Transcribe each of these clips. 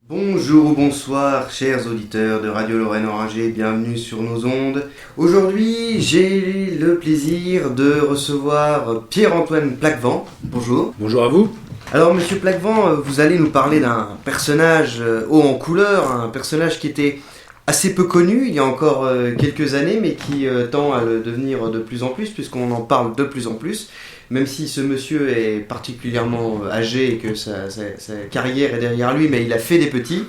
Bonjour ou bonsoir, chers auditeurs de Radio Lorraine Oringer, bienvenue sur nos ondes. Aujourd'hui, j'ai le plaisir de recevoir Pierre-Antoine Plaquevent. Bonjour. Bonjour à vous. Alors, monsieur Plaquevent, vous allez nous parler d'un personnage haut en couleur, un personnage qui était assez peu connu il y a encore quelques années, mais qui tend à le devenir de plus en plus, puisqu'on en parle de plus en plus. Même si ce monsieur est particulièrement âgé et que sa carrière est derrière lui, mais il a fait des petits,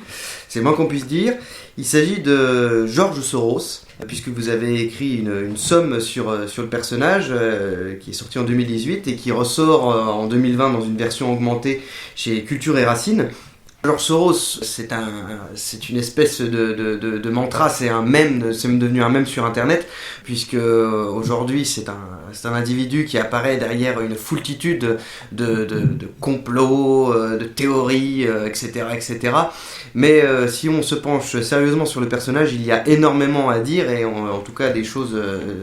c'est le moins qu'on puisse dire. Il s'agit de George Soros, puisque vous avez écrit une somme sur le personnage, qui est sorti en 2018 et qui ressort en 2020 dans une version augmentée chez Culture et Racines. George Soros, c'est une espèce de mantra, c'est un mème, c'est devenu un mème sur Internet, puisque aujourd'hui c'est un individu qui apparaît derrière une foultitude de complots, de théories, etc., etc. Mais si on se penche sérieusement sur le personnage, il y a énormément à dire, et en tout cas des choses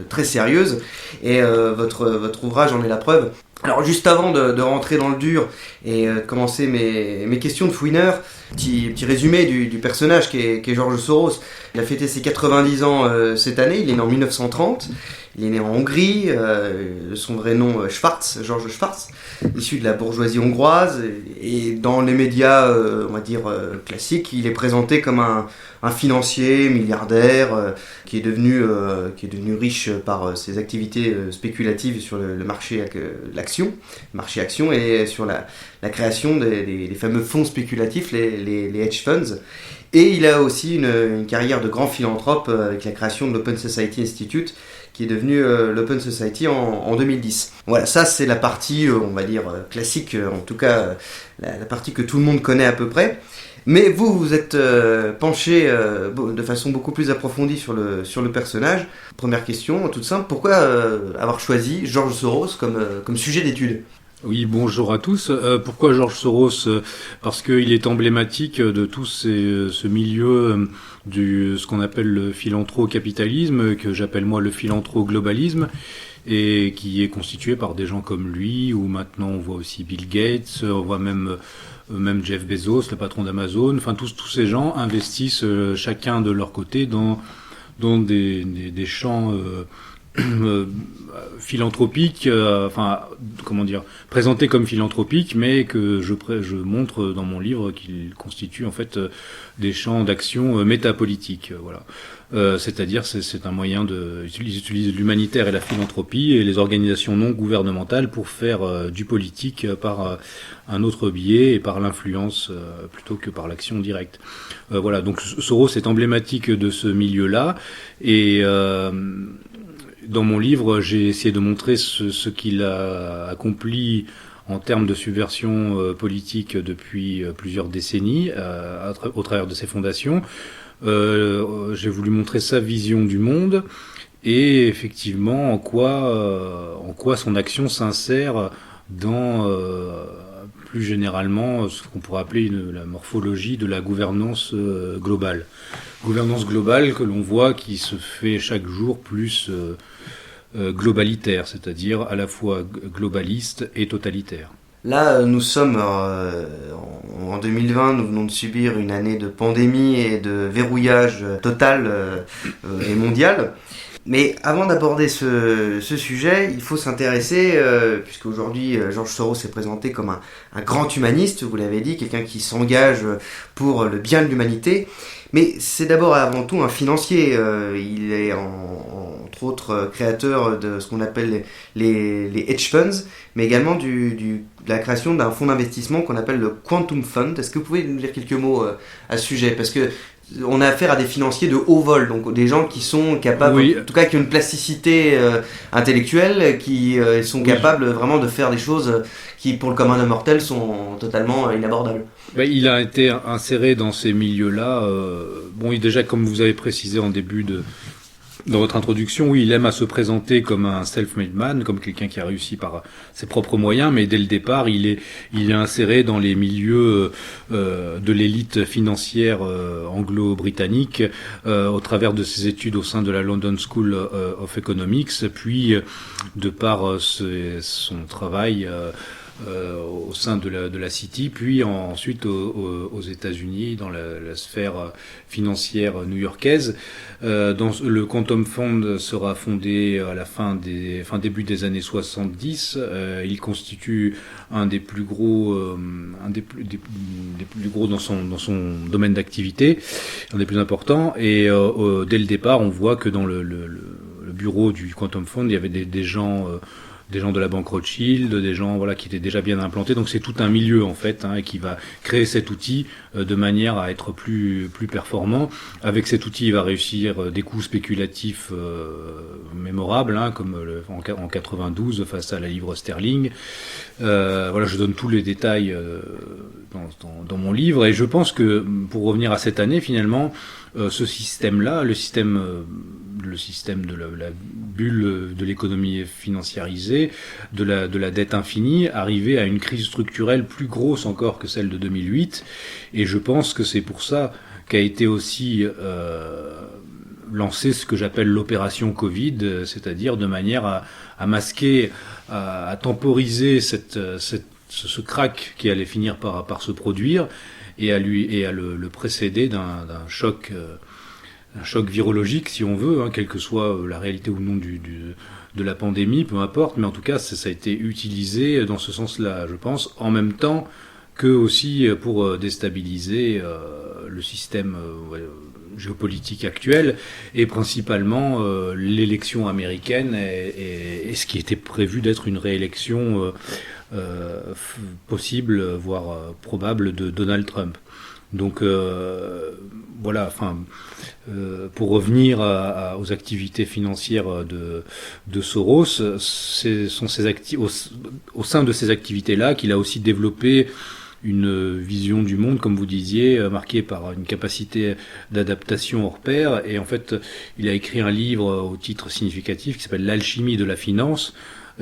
très sérieuses, et votre ouvrage en est la preuve. Alors juste avant de rentrer dans le dur et de commencer mes questions de fouineur, petit résumé du personnage qui est George Soros. Il a fêté ses 90 ans cette année, il est né en 1930, il est né en Hongrie, son vrai nom George Schwarz, issu de la bourgeoisie hongroise, et dans les médias, on va dire, classiques, il est présenté comme un financier, milliardaire, qui est devenu riche par ses activités spéculatives sur le marché l'action, marché action, et sur la création des fameux fonds spéculatifs, les hedge funds. Et il a aussi une carrière de grand philanthrope avec la création de l'Open Society Institute, qui est devenu l'Open Society en 2010. Voilà, ça c'est la partie, on va dire, classique, en tout cas la partie que tout le monde connaît à peu près. Mais vous êtes penché de façon beaucoup plus approfondie sur le personnage. Première question, toute simple, pourquoi avoir choisi George Soros comme sujet d'étude ? Oui, bonjour à tous. Pourquoi George Soros ? Parce qu'il est emblématique de tout ce milieu ce qu'on appelle le philanthro-capitalisme, que j'appelle moi le philanthro-globalisme, et qui est constitué par des gens comme lui, ou maintenant on voit aussi Bill Gates, on voit même Jeff Bezos, le patron d'Amazon. Enfin, tous ces gens investissent chacun de leur côté dans des champs philanthropiques, présentés comme philanthropiques, mais que je montre dans mon livre qu'ils constituent en fait des champs d'action métapolitiques. Voilà. C'est-à-dire c'est un moyen ils utilisent l'humanitaire et la philanthropie et les organisations non gouvernementales pour faire du politique par un autre biais et par l'influence plutôt que par l'action directe. Voilà, donc Soros est emblématique de ce milieu-là, et dans mon livre, j'ai essayé de montrer ce qu'il a accompli en termes de subversion politique depuis plusieurs décennies au travers de ses fondations. J'ai voulu montrer sa vision du monde et effectivement en quoi son action s'insère dans plus généralement ce qu'on pourrait appeler la morphologie de la gouvernance globale. Gouvernance globale que l'on voit qui se fait chaque jour plus globalitaire, c'est-à-dire à la fois globaliste et totalitaire. Là, nous sommes en 2020, nous venons de subir une année de pandémie et de verrouillage total et mondial. Mais avant d'aborder ce sujet, il faut s'intéresser, puisqu'aujourd'hui George Soros est présenté comme un grand humaniste, vous l'avez dit, quelqu'un qui s'engage pour le bien de l'humanité. Mais c'est d'abord et avant tout un financier. Il est entre autres créateur de ce qu'on appelle les hedge funds, mais également de la création d'un fonds d'investissement qu'on appelle le Quantum Fund. Est-ce que vous pouvez nous dire quelques mots à ce sujet ? Parce que on a affaire à des financiers de haut vol, donc des gens qui sont capables, oui, en tout cas qui ont une plasticité intellectuelle, qui sont capables vraiment de faire des choses qui, pour le commun des mortels, sont totalement inabordables. Il a été inséré dans ces milieux-là. Déjà, comme vous avez précisé en début dans votre introduction, oui, il aime à se présenter comme un self-made man, comme quelqu'un qui a réussi par ses propres moyens, mais dès le départ, il est inséré dans les milieux de l'élite financière anglo-britannique au travers de ses études au sein de la London School of Economics, puis de par son travail au sein de la City, puis ensuite aux États-Unis, dans la sphère financière new-yorkaise. Le Quantum Fund sera fondé à la début des années 70. Il constitue un des plus gros, des plus gros dans son domaine d'activité, un des plus importants. Et dès le départ, on voit que dans le bureau du Quantum Fund, il y avait des gens de la banque Rothschild, des gens qui étaient déjà bien implantés. Donc c'est tout un milieu en fait qui va créer cet outil de manière à être plus performant. Avec cet outil, il va réussir des coups spéculatifs mémorables, comme en 92 face à la livre sterling. Je donne tous les détails dans mon livre, et je pense que pour revenir à cette année finalement, ce système-là, le système de la bulle de l'économie financiarisée, de la dette infinie, arrivait à une crise structurelle plus grosse encore que celle de 2008. Et je pense que c'est pour ça qu'a été aussi lancé ce que j'appelle l'opération Covid, c'est-à-dire de manière à masquer, à temporiser ce crack qui allait finir par se produire, et à le précéder d'un choc virologique, si on veut, quelle que soit la réalité ou non de la pandémie, peu importe, mais en tout cas ça a été utilisé dans ce sens-là, je pense, en même temps que aussi pour déstabiliser le système géopolitique actuel, et principalement l'élection américaine et ce qui était prévu d'être une réélection possible, voire probable, de Donald Trump. Donc pour revenir aux activités financières de Soros, au sein de ces activités-là qu'il a aussi développé une vision du monde, comme vous disiez, marquée par une capacité d'adaptation hors pair. Et en fait, il a écrit un livre au titre significatif qui s'appelle L'alchimie de la finance.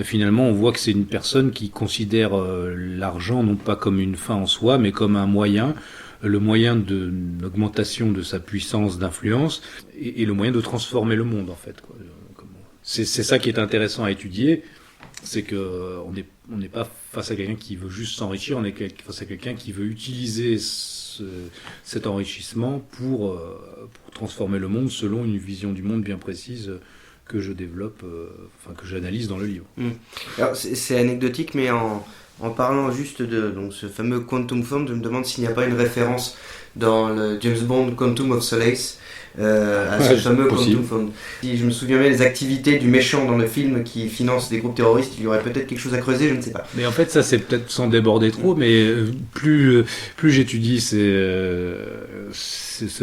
Finalement, on voit que c'est une personne qui considère l'argent non pas comme une fin en soi, mais comme un moyen, le moyen d'une augmentation de sa puissance d'influence et le moyen de transformer le monde, en fait. C'est ça qui est intéressant à étudier, c'est que on n'est pas face à quelqu'un qui veut juste s'enrichir, on est face à quelqu'un qui veut utiliser cet enrichissement pour transformer le monde selon une vision du monde bien précise que je développe, que j'analyse dans le livre. Alors, c'est anecdotique, mais en parlant juste de ce fameux Quantum Fund, je me demande s'il n'y a pas une référence dans le James Bond Quantum of Solace à ce fameux Quantum Fund. Si je me souviens bien des activités du méchant dans le film qui finance des groupes terroristes, il y aurait peut-être quelque chose à creuser, je ne sais pas. Mais en fait, ça c'est peut-être sans déborder trop, mais plus j'étudie ce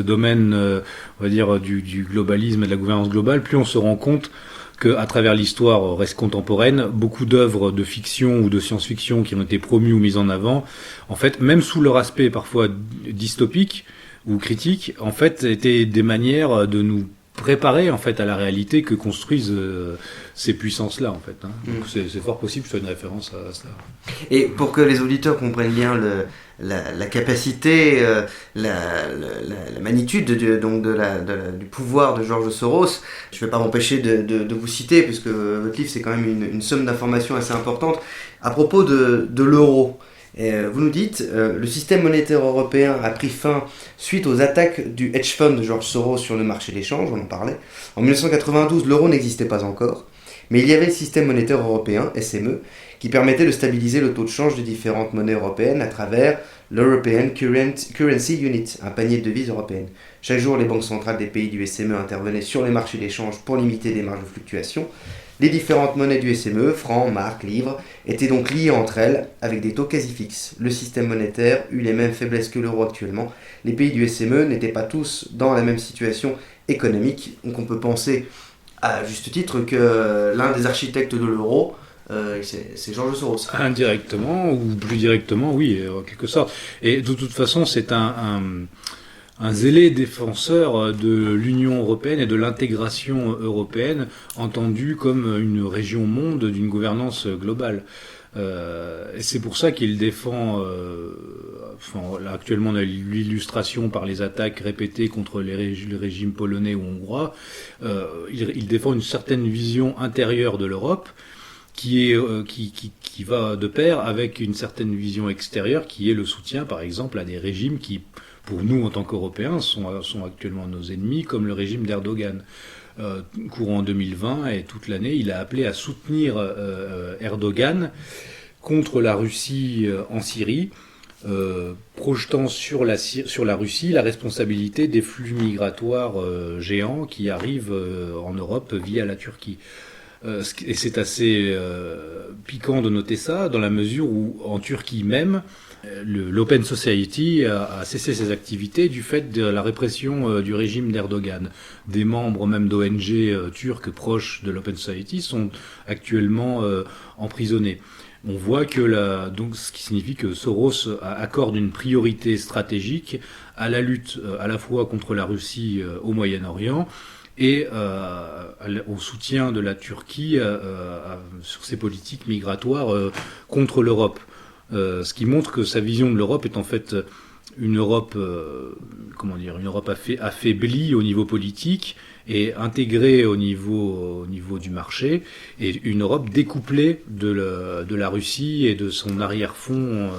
domaine, on va dire, du globalisme et de la gouvernance globale, plus on se rend compte qu'à travers l'histoire reste contemporaine, beaucoup d'œuvres de fiction ou de science-fiction qui ont été promues ou mises en avant, en fait, même sous leur aspect parfois dystopique ou critique, en fait, étaient des manières de nous préparer en fait à la réalité que construisent ces puissances-là, en fait. Donc c'est fort possible que ce soit une référence à cela. Et pour que les auditeurs comprennent bien la capacité, la magnitude du pouvoir de George Soros, je ne vais pas m'empêcher de vous citer, puisque votre livre c'est quand même une somme d'informations assez importante à propos de l'euro. Vous nous dites, le système monétaire européen a pris fin suite aux attaques du hedge fund de George Soros sur le marché des changes, on en parlait. En 1992, l'euro n'existait pas encore, mais il y avait le système monétaire européen, SME, qui permettait de stabiliser le taux de change des différentes monnaies européennes à travers l'European Currency Unit, un panier de devises européennes. Chaque jour, les banques centrales des pays du SME intervenaient sur les marchés d'échange pour limiter les marges de fluctuation. Les différentes monnaies du SME, francs, marques, livres, étaient donc liées entre elles avec des taux quasi fixes. Le système monétaire eut les mêmes faiblesses que l'euro actuellement. Les pays du SME n'étaient pas tous dans la même situation économique. Donc on peut penser, à juste titre, que l'un des architectes de l'euro, c'est George Soros. Indirectement ou plus directement, oui, en quelque sorte. Et de toute façon, c'est un un zélé défenseur de l'Union européenne et de l'intégration européenne, entendue comme une région monde d'une gouvernance globale. Et c'est pour ça qu'il défend, là, actuellement on a l'illustration par les attaques répétées contre les régimes polonais ou hongrois, il défend une certaine vision intérieure de l'Europe qui va de pair avec une certaine vision extérieure qui est le soutien par exemple à des régimes qui, pour nous en tant qu'Européens, sont actuellement nos ennemis, comme le régime d'Erdogan. Courant 2020 et toute l'année, il a appelé à soutenir Erdogan contre la Russie en Syrie, projetant sur la Russie la responsabilité des flux migratoires géants qui arrivent en Europe via la Turquie. Et c'est assez piquant de noter ça, dans la mesure où en Turquie même, l'Open Society a cessé ses activités du fait de la répression du régime d'Erdogan. Des membres même d'ONG turques proches de l'Open Society sont actuellement emprisonnés. On voit que donc, ce qui signifie que Soros accorde une priorité stratégique à la lutte à la fois contre la Russie au Moyen-Orient et au soutien de la Turquie sur ses politiques migratoires contre l'Europe. Ce qui montre que sa vision de l'Europe est en fait une Europe, une Europe affaiblie au niveau politique et intégrée au niveau du marché, et une Europe découplée de la Russie et de son arrière-fond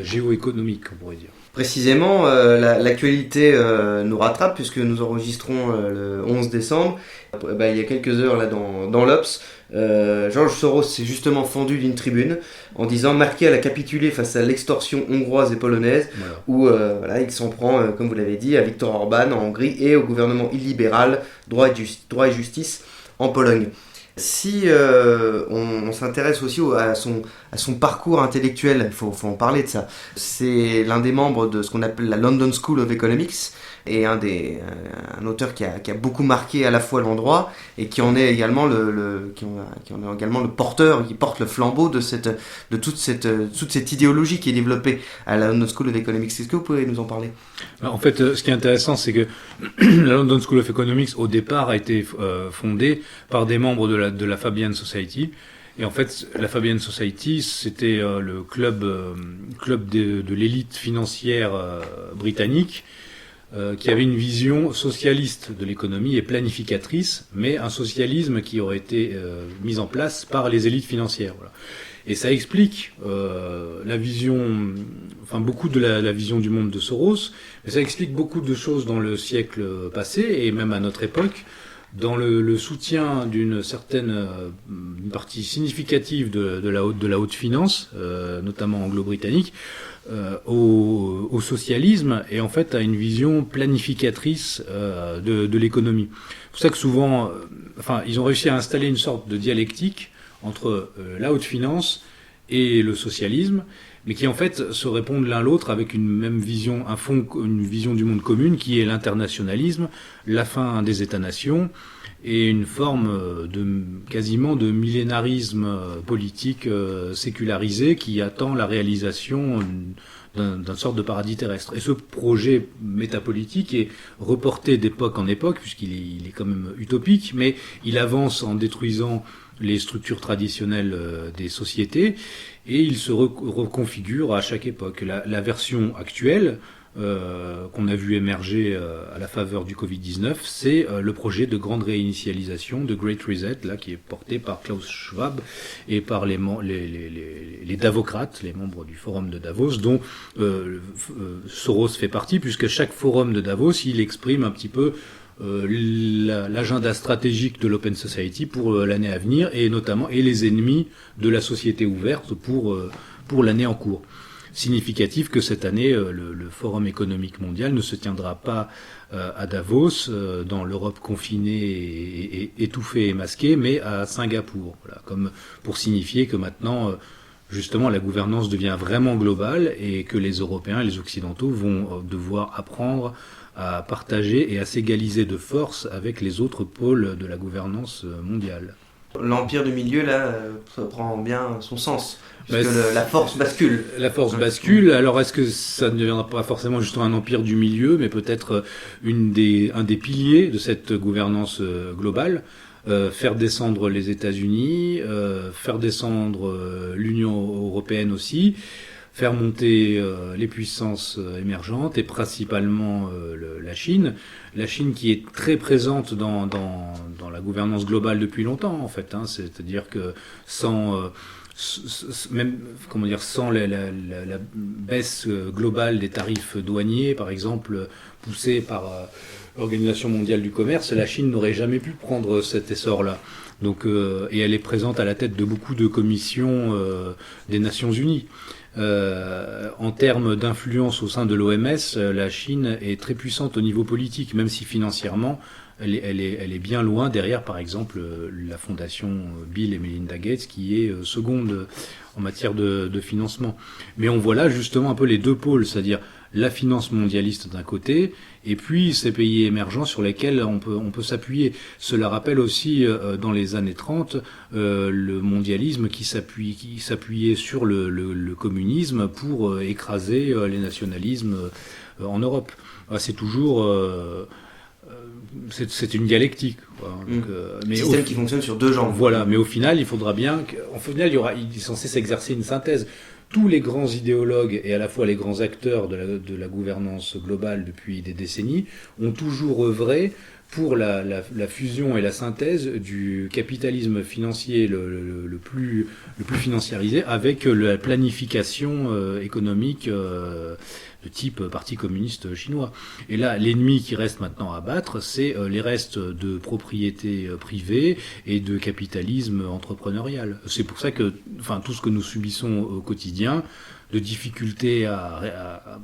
géoéconomique, on pourrait dire. Précisément, l'actualité nous rattrape puisque nous enregistrons le 11 décembre. Il y a quelques heures là dans l'Obs, George Soros s'est justement fendu d'une tribune en disant Merkel a capitulé face à l'extorsion hongroise et polonaise, voilà. Où il s'en prend, comme vous l'avez dit, à Viktor Orban en Hongrie et au gouvernement illibéral droit et justice en Pologne. Si on s'intéresse aussi à son parcours intellectuel, il faut en parler de ça. C'est l'un des membres de ce qu'on appelle la London School of Economics et un auteur qui a beaucoup marqué à la fois l'endroit et qui en est également le porteur, qui porte le flambeau de toute cette idéologie qui est développée à la London School of Economics. Est-ce que vous pouvez nous en parler ? En fait, ce qui est intéressant, c'est que la London School of Economics, au départ, a été fondée par des membres de la Fabian Society. Et en fait, la Fabian Society, c'était le club de l'élite financière britannique, qui avait une vision socialiste de l'économie et planificatrice, mais un socialisme qui aurait été mis en place par les élites financières. Voilà. Et ça explique la vision, beaucoup de la vision du monde de Soros, mais ça explique beaucoup de choses dans le siècle passé et même à notre époque, dans le soutien d'une une partie significative de la haute finance, notamment anglo-britannique, au socialisme et en fait à une vision planificatrice de l'économie. C'est pour ça que souvent, ils ont réussi à installer une sorte de dialectique entre la haute finance et le socialisme, mais qui en fait se répondent l'un l'autre avec une même vision, une vision du monde commune qui est l'internationalisme, la fin des États-nations et une forme quasiment de millénarisme politique sécularisé qui attend la réalisation d'une sorte de paradis terrestre. Et ce projet métapolitique est reporté d'époque en époque, puisqu'il est quand même utopique, mais il avance en détruisant les structures traditionnelles des sociétés, et il se reconfigure à chaque époque. La version actuelle qu'on a vu émerger à la faveur du Covid-19, c'est le projet de grande réinitialisation, de Great Reset, là, qui est porté par Klaus Schwab et par les Davocrates, les membres du forum de Davos, dont Soros fait partie, puisque chaque forum de Davos, il exprime un petit peu l'agenda stratégique de l'Open Society pour l'année à venir et notamment les ennemis de la société ouverte pour l'année en cours. Significatif que cette année, le Forum économique mondial ne se tiendra pas à Davos, dans l'Europe confinée et étouffée et masquée, mais à Singapour. Voilà, comme pour signifier que maintenant, justement, la gouvernance devient vraiment globale et que les Européens et les Occidentaux vont devoir apprendre à partager et à s'égaliser de force avec les autres pôles de la gouvernance mondiale. L'empire du milieu, là, ça prend bien son sens. Parce que la force bascule. La force bascule. Alors, est-ce que ça ne deviendra pas forcément justement un empire du milieu, mais peut-être un des piliers de cette gouvernance globale, faire descendre les États-Unis, faire descendre l'Union européenne aussi, faire monter les puissances émergentes et principalement la Chine. La Chine qui est très présente dans la gouvernance globale depuis longtemps, en fait. C'est-à-dire que sans la baisse globale des tarifs douaniers, par exemple, poussée par l'Organisation mondiale du commerce, la Chine n'aurait jamais pu prendre cet essor-là. Donc, et elle est présente à la tête de beaucoup de commissions des Nations Unies. En termes d'influence au sein de l'OMS, la Chine est très puissante au niveau politique, même si financièrement, elle est bien loin derrière, par exemple, la fondation Bill et Melinda Gates, qui est seconde en matière de financement. Mais on voit là justement un peu les deux pôles, c'est-à-dire la finance mondialiste d'un côté, et puis ces pays émergents sur lesquels on peut s'appuyer. Cela rappelle aussi, dans les années 30, le mondialisme qui s'appuyait sur le communisme pour écraser les nationalismes en Europe. C'est toujours... c'est une dialectique. Donc, mais système qui fonctionne sur deux jambes. Voilà, mais au final, il faudra bien il est censé s'exercer une synthèse. Tous les grands idéologues et à la fois les grands acteurs de la gouvernance globale depuis des décennies ont toujours œuvré pour la fusion et la synthèse du capitalisme financier le plus financiarisé avec la planification économique de type Parti communiste chinois. Et là, l'ennemi qui reste maintenant à battre, c'est les restes de propriété privée et de capitalisme entrepreneurial. C'est pour ça que, tout ce que nous subissons au quotidien, de difficultés à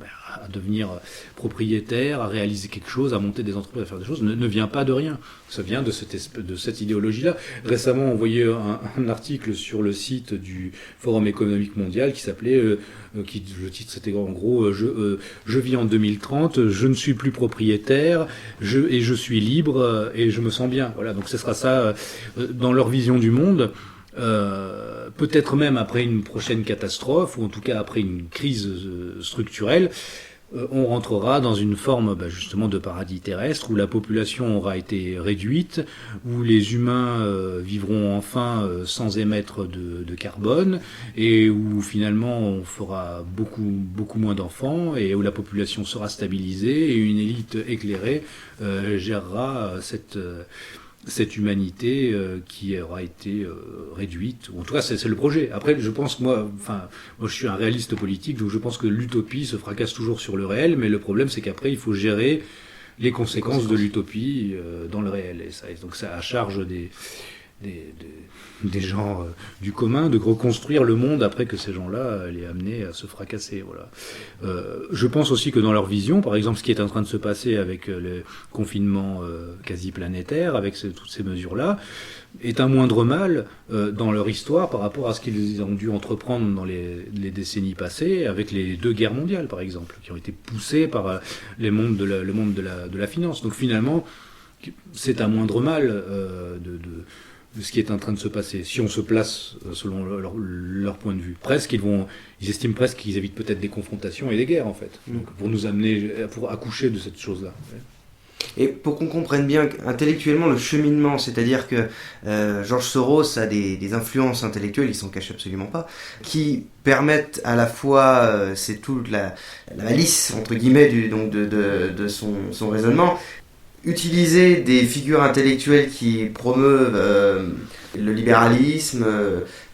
devenir propriétaire, à réaliser quelque chose, à monter des entreprises, à faire des choses, ne vient pas de rien. Ça vient de cette idéologie-là. Récemment, on voyait un article sur le site du Forum économique mondial qui s'appelait, le titre c'était en gros, je vis en 2030, je ne suis plus propriétaire, et je suis libre, et je me sens bien. Voilà, donc ce sera ça dans leur vision du monde. Peut-être même après une prochaine catastrophe, ou en tout cas après une crise structurelle, on rentrera dans une forme justement de paradis terrestre où la population aura été réduite, où les humains vivront enfin sans émettre de carbone, et où finalement on fera beaucoup moins d'enfants, et où la population sera stabilisée, et une élite éclairée gérera cette humanité qui aura été réduite. En tout cas, c'est le projet. Après, je pense que moi, je suis un réaliste politique, donc je pense que l'utopie se fracasse toujours sur le réel, mais le problème, c'est qu'après, il faut gérer les conséquences de l'utopie dans le réel. Et donc, c'est à charge des gens du commun de reconstruire le monde après que ces gens-là les amenés à se fracasser. Voilà. Je pense aussi que dans leur vision, par exemple, ce qui est en train de se passer avec le confinement quasi planétaire, avec toutes ces mesures-là, est un moindre mal dans leur histoire par rapport à ce qu'ils ont dû entreprendre dans les décennies passées, avec les 2 guerres mondiales, par exemple, qui ont été poussées par le monde de la finance. Donc finalement, c'est un moindre mal de ce qui est en train de se passer, si on se place selon leur point de vue. Ils estiment presque qu'ils évitent peut-être des confrontations et des guerres, en fait, donc, pour accoucher de cette chose-là. Et pour qu'on comprenne bien intellectuellement le cheminement, c'est-à-dire que George Soros a des influences intellectuelles, il s'en cache absolument pas, qui permettent à la fois, c'est toute la malice, entre guillemets, de son raisonnement, utiliser des figures intellectuelles qui promeuvent le libéralisme,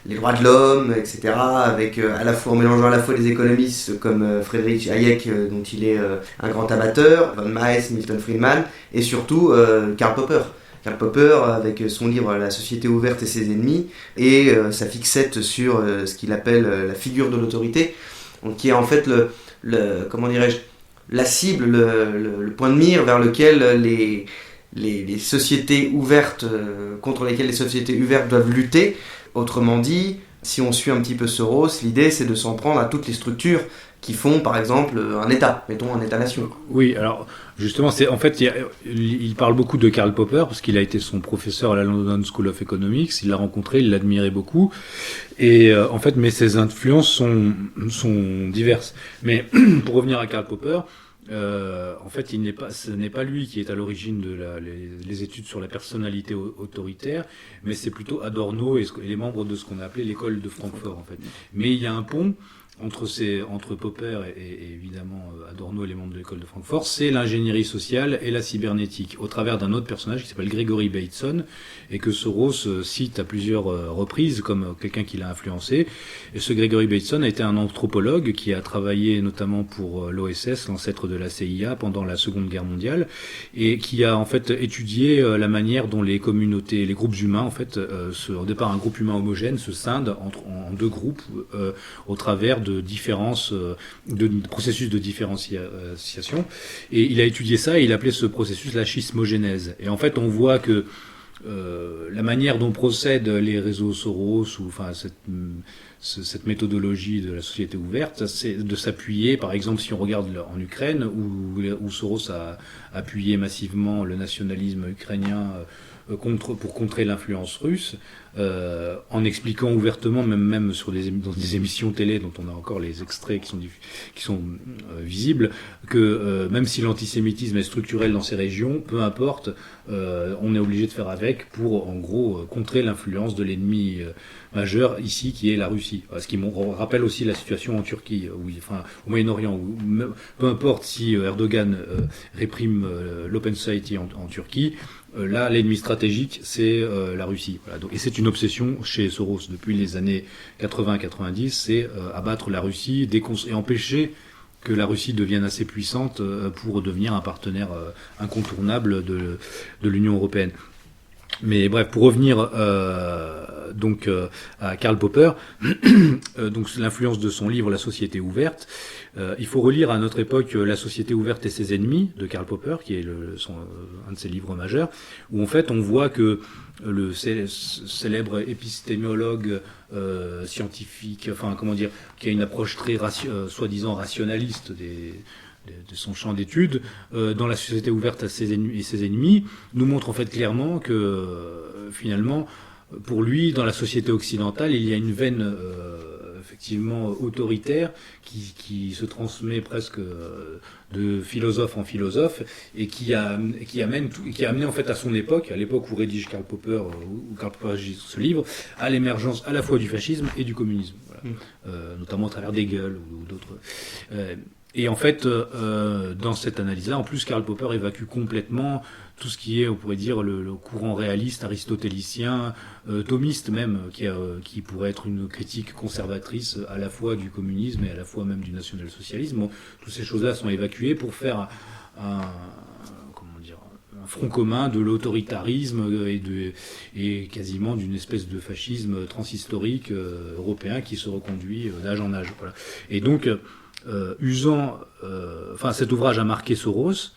les droits de l'homme, etc., avec en mélangeant à la fois des économistes comme Friedrich Hayek, dont il est un grand amateur, von Mises, Milton Friedman, et surtout Karl Popper. Karl Popper, avec son livre La société ouverte et ses ennemis, et sa fixette sur ce qu'il appelle la figure de l'autorité, donc, qui est en fait la cible, le point de mire vers lequel les sociétés ouvertes, contre lesquelles les sociétés ouvertes doivent lutter. Autrement dit, si on suit un petit peu Soros, l'idée c'est de s'en prendre à toutes les structures qui font par exemple un État, mettons un État-nation. Oui, alors justement, il parle beaucoup de Karl Popper parce qu'il a été son professeur à la London School of Economics, il l'a rencontré, il l'admirait beaucoup, et en fait, mais ses influences sont diverses. Mais pour revenir à Karl Popper, en fait, ce n'est pas lui qui est à l'origine de les études sur la personnalité autoritaire, mais c'est plutôt Adorno et les membres de ce qu'on a appelé l'école de Francfort, en fait. Mais il y a un pont entre Popper et évidemment Adorno et les membres de l'école de Francfort, c'est l'ingénierie sociale et la cybernétique, au travers d'un autre personnage qui s'appelle Gregory Bateson, et que Soros cite à plusieurs reprises comme quelqu'un qui l'a influencé. Et ce Gregory Bateson a été un anthropologue qui a travaillé notamment pour l'OSS, l'ancêtre de la CIA, pendant la Seconde Guerre mondiale, et qui a en fait étudié la manière dont les communautés, les groupes humains, en fait, au départ un groupe humain homogène, se scindent en deux groupes au travers de différences, de processus de différenciation. Et il a étudié ça et il appelait ce processus la schismogénèse. Et en fait, on voit que la manière dont procèdent les réseaux Soros, ou enfin cette méthodologie de la société ouverte, c'est de s'appuyer, par exemple, si on regarde en Ukraine, où Soros a appuyé massivement le nationalisme ukrainien pour contrer l'influence russe, en expliquant ouvertement, même dans des émissions télé dont on a encore les extraits qui sont visibles, que même si l'antisémitisme est structurel dans ces régions, peu importe, on est obligé de faire avec pour, en gros, contrer l'influence de l'ennemi majeur ici, qui est la Russie. Ce qui me rappelle aussi la situation en Turquie, au Moyen-Orient, où peu importe si Erdogan réprime l'Open Society en Turquie, là, l'ennemi stratégique, c'est la Russie. Voilà. Et c'est une obsession chez Soros depuis les années 80-90, c'est abattre la Russie et empêcher que la Russie devienne assez puissante pour devenir un partenaire incontournable de l'Union européenne. Mais bref, pour revenir à Karl Popper, donc l'influence de son livre La Société ouverte, il faut relire à notre époque La Société ouverte et ses ennemis de Karl Popper, qui est un de ses livres majeurs, où en fait on voit que le célèbre épistémologue scientifique, qui a une approche très soi-disant rationaliste de son champ d'études, dans La Société ouverte et ses ennemis, nous montre en fait clairement que finalement, pour lui, dans la société occidentale, il y a une veine effectivement autoritaire qui se transmet presque de philosophe en philosophe et qui a amené en fait à son époque, à l'époque où rédige Karl Popper, où Karl Popper rédige ce livre, à l'émergence à la fois du fascisme et du communisme, voilà. Notamment à travers Hegel ou d'autres. Et en fait, dans cette analyse-là, en plus, Karl Popper évacue complètement tout ce qui est, on pourrait dire, le courant réaliste, aristotélicien, thomiste même, qui pourrait être une critique conservatrice à la fois du communisme et à la fois même du national-socialisme. Bon, toutes ces choses-là sont évacuées pour faire un front commun de l'autoritarisme et quasiment d'une espèce de fascisme transhistorique européen qui se reconduit d'âge en âge. Voilà. Et donc, cet ouvrage a marqué Soros,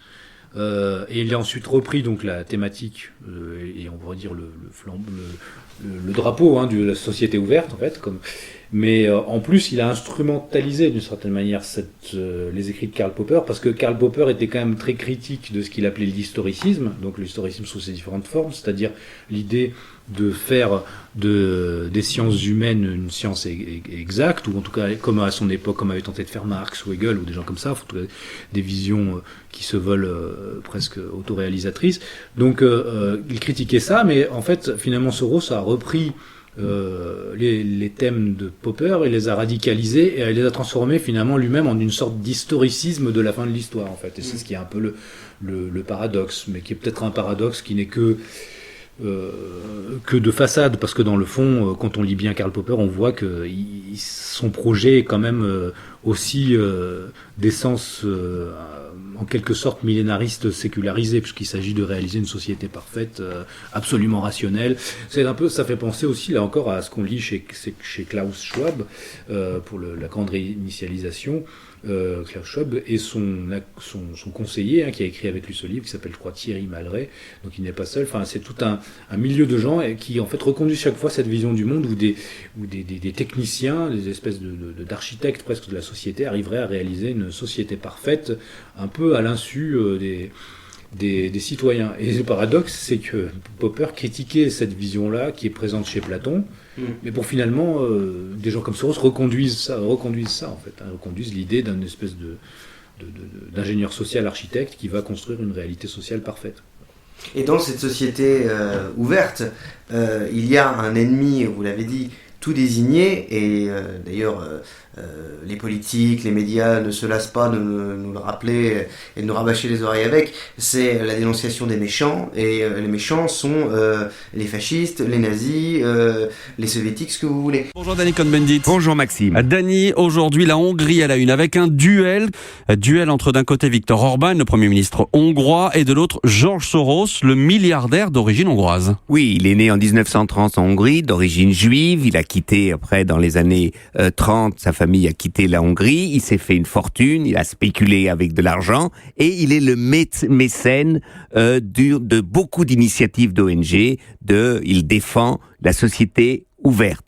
et il a ensuite repris donc la thématique et on pourrait dire le drapeau de la société ouverte en fait, mais en plus il a instrumentalisé d'une certaine manière les écrits de Karl Popper, parce que Karl Popper était quand même très critique de ce qu'il appelait l'historicisme, donc l'historicisme sous ses différentes formes, c'est-à-dire l'idée de faire des sciences humaines une science exacte, ou en tout cas comme à son époque, comme avait tenté de faire Marx ou Hegel ou des gens comme ça, des visions qui se veulent presque autoréalisatrices. Donc il critiquait ça, mais en fait finalement Soros a repris les thèmes de Popper et les a radicalisés et les a transformés finalement lui-même en une sorte d'historicisme de la fin de l'histoire en fait. Et c'est ce qui est un peu le paradoxe, mais qui est peut-être un paradoxe qui n'est que de façade, parce que dans le fond, quand on lit bien Karl Popper, on voit que son projet est quand même aussi d'essence en quelque sorte millénariste sécularisé, puisqu'il s'agit de réaliser une société parfaite, absolument rationnelle. Ça fait penser aussi, là encore, à ce qu'on lit chez Klaus Schwab, pour la grande réinitialisation. Klaus Schwab et son conseiller, qui a écrit avec lui ce livre, qui s'appelle, je crois, Thierry Malray, donc il n'est pas seul. Enfin, c'est tout un milieu de gens qui, en fait, reconduisent chaque fois cette vision du monde où des techniciens, des espèces d'architectes presque de la société arriveraient à réaliser une société parfaite, un peu à l'insu des citoyens. Et le paradoxe, c'est que Popper critiquait cette vision-là qui est présente chez Platon, mais pour finalement, des gens comme Soros reconduisent ça en fait, reconduisent l'idée d'un espèce d'ingénieur social architecte qui va construire une réalité sociale parfaite. Et dans cette société ouverte, il y a un ennemi, vous l'avez dit, tout désigné, et d'ailleurs les politiques, les médias ne se lassent pas de nous le rappeler et de nous rabâcher les oreilles avec, c'est la dénonciation des méchants, et les méchants sont les fascistes, les nazis, les soviétiques, ce que vous voulez. Bonjour Danny Cohn-Bendit. Bonjour Maxime. Danny, aujourd'hui la Hongrie à la une avec un duel entre d'un côté Viktor Orban, le Premier ministre hongrois, et de l'autre George Soros, le milliardaire d'origine hongroise. Oui, il est né en 1930 en Hongrie, d'origine juive, il a quitté après dans les années 30, sa famille a quitté la Hongrie, il s'est fait une fortune, il a spéculé avec de l'argent et il est le mécène de beaucoup d'initiatives d'ONG, il défend la société ouverte.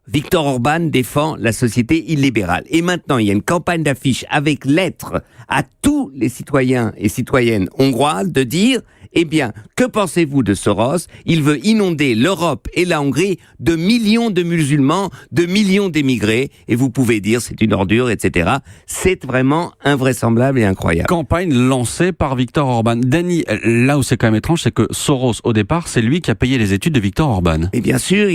Viktor Orban défend la société illibérale. Et maintenant, il y a une campagne d'affiches avec lettres à tous les citoyens et citoyennes hongroises de dire, eh bien, que pensez-vous de Soros ? Il veut inonder l'Europe et la Hongrie de millions de musulmans, de millions d'émigrés, et vous pouvez dire c'est une ordure, etc. C'est vraiment invraisemblable et incroyable. Campagne lancée par Viktor Orban. Danny, là où c'est quand même étrange, c'est que Soros, au départ, c'est lui qui a payé les études de Viktor Orban. Et bien sûr,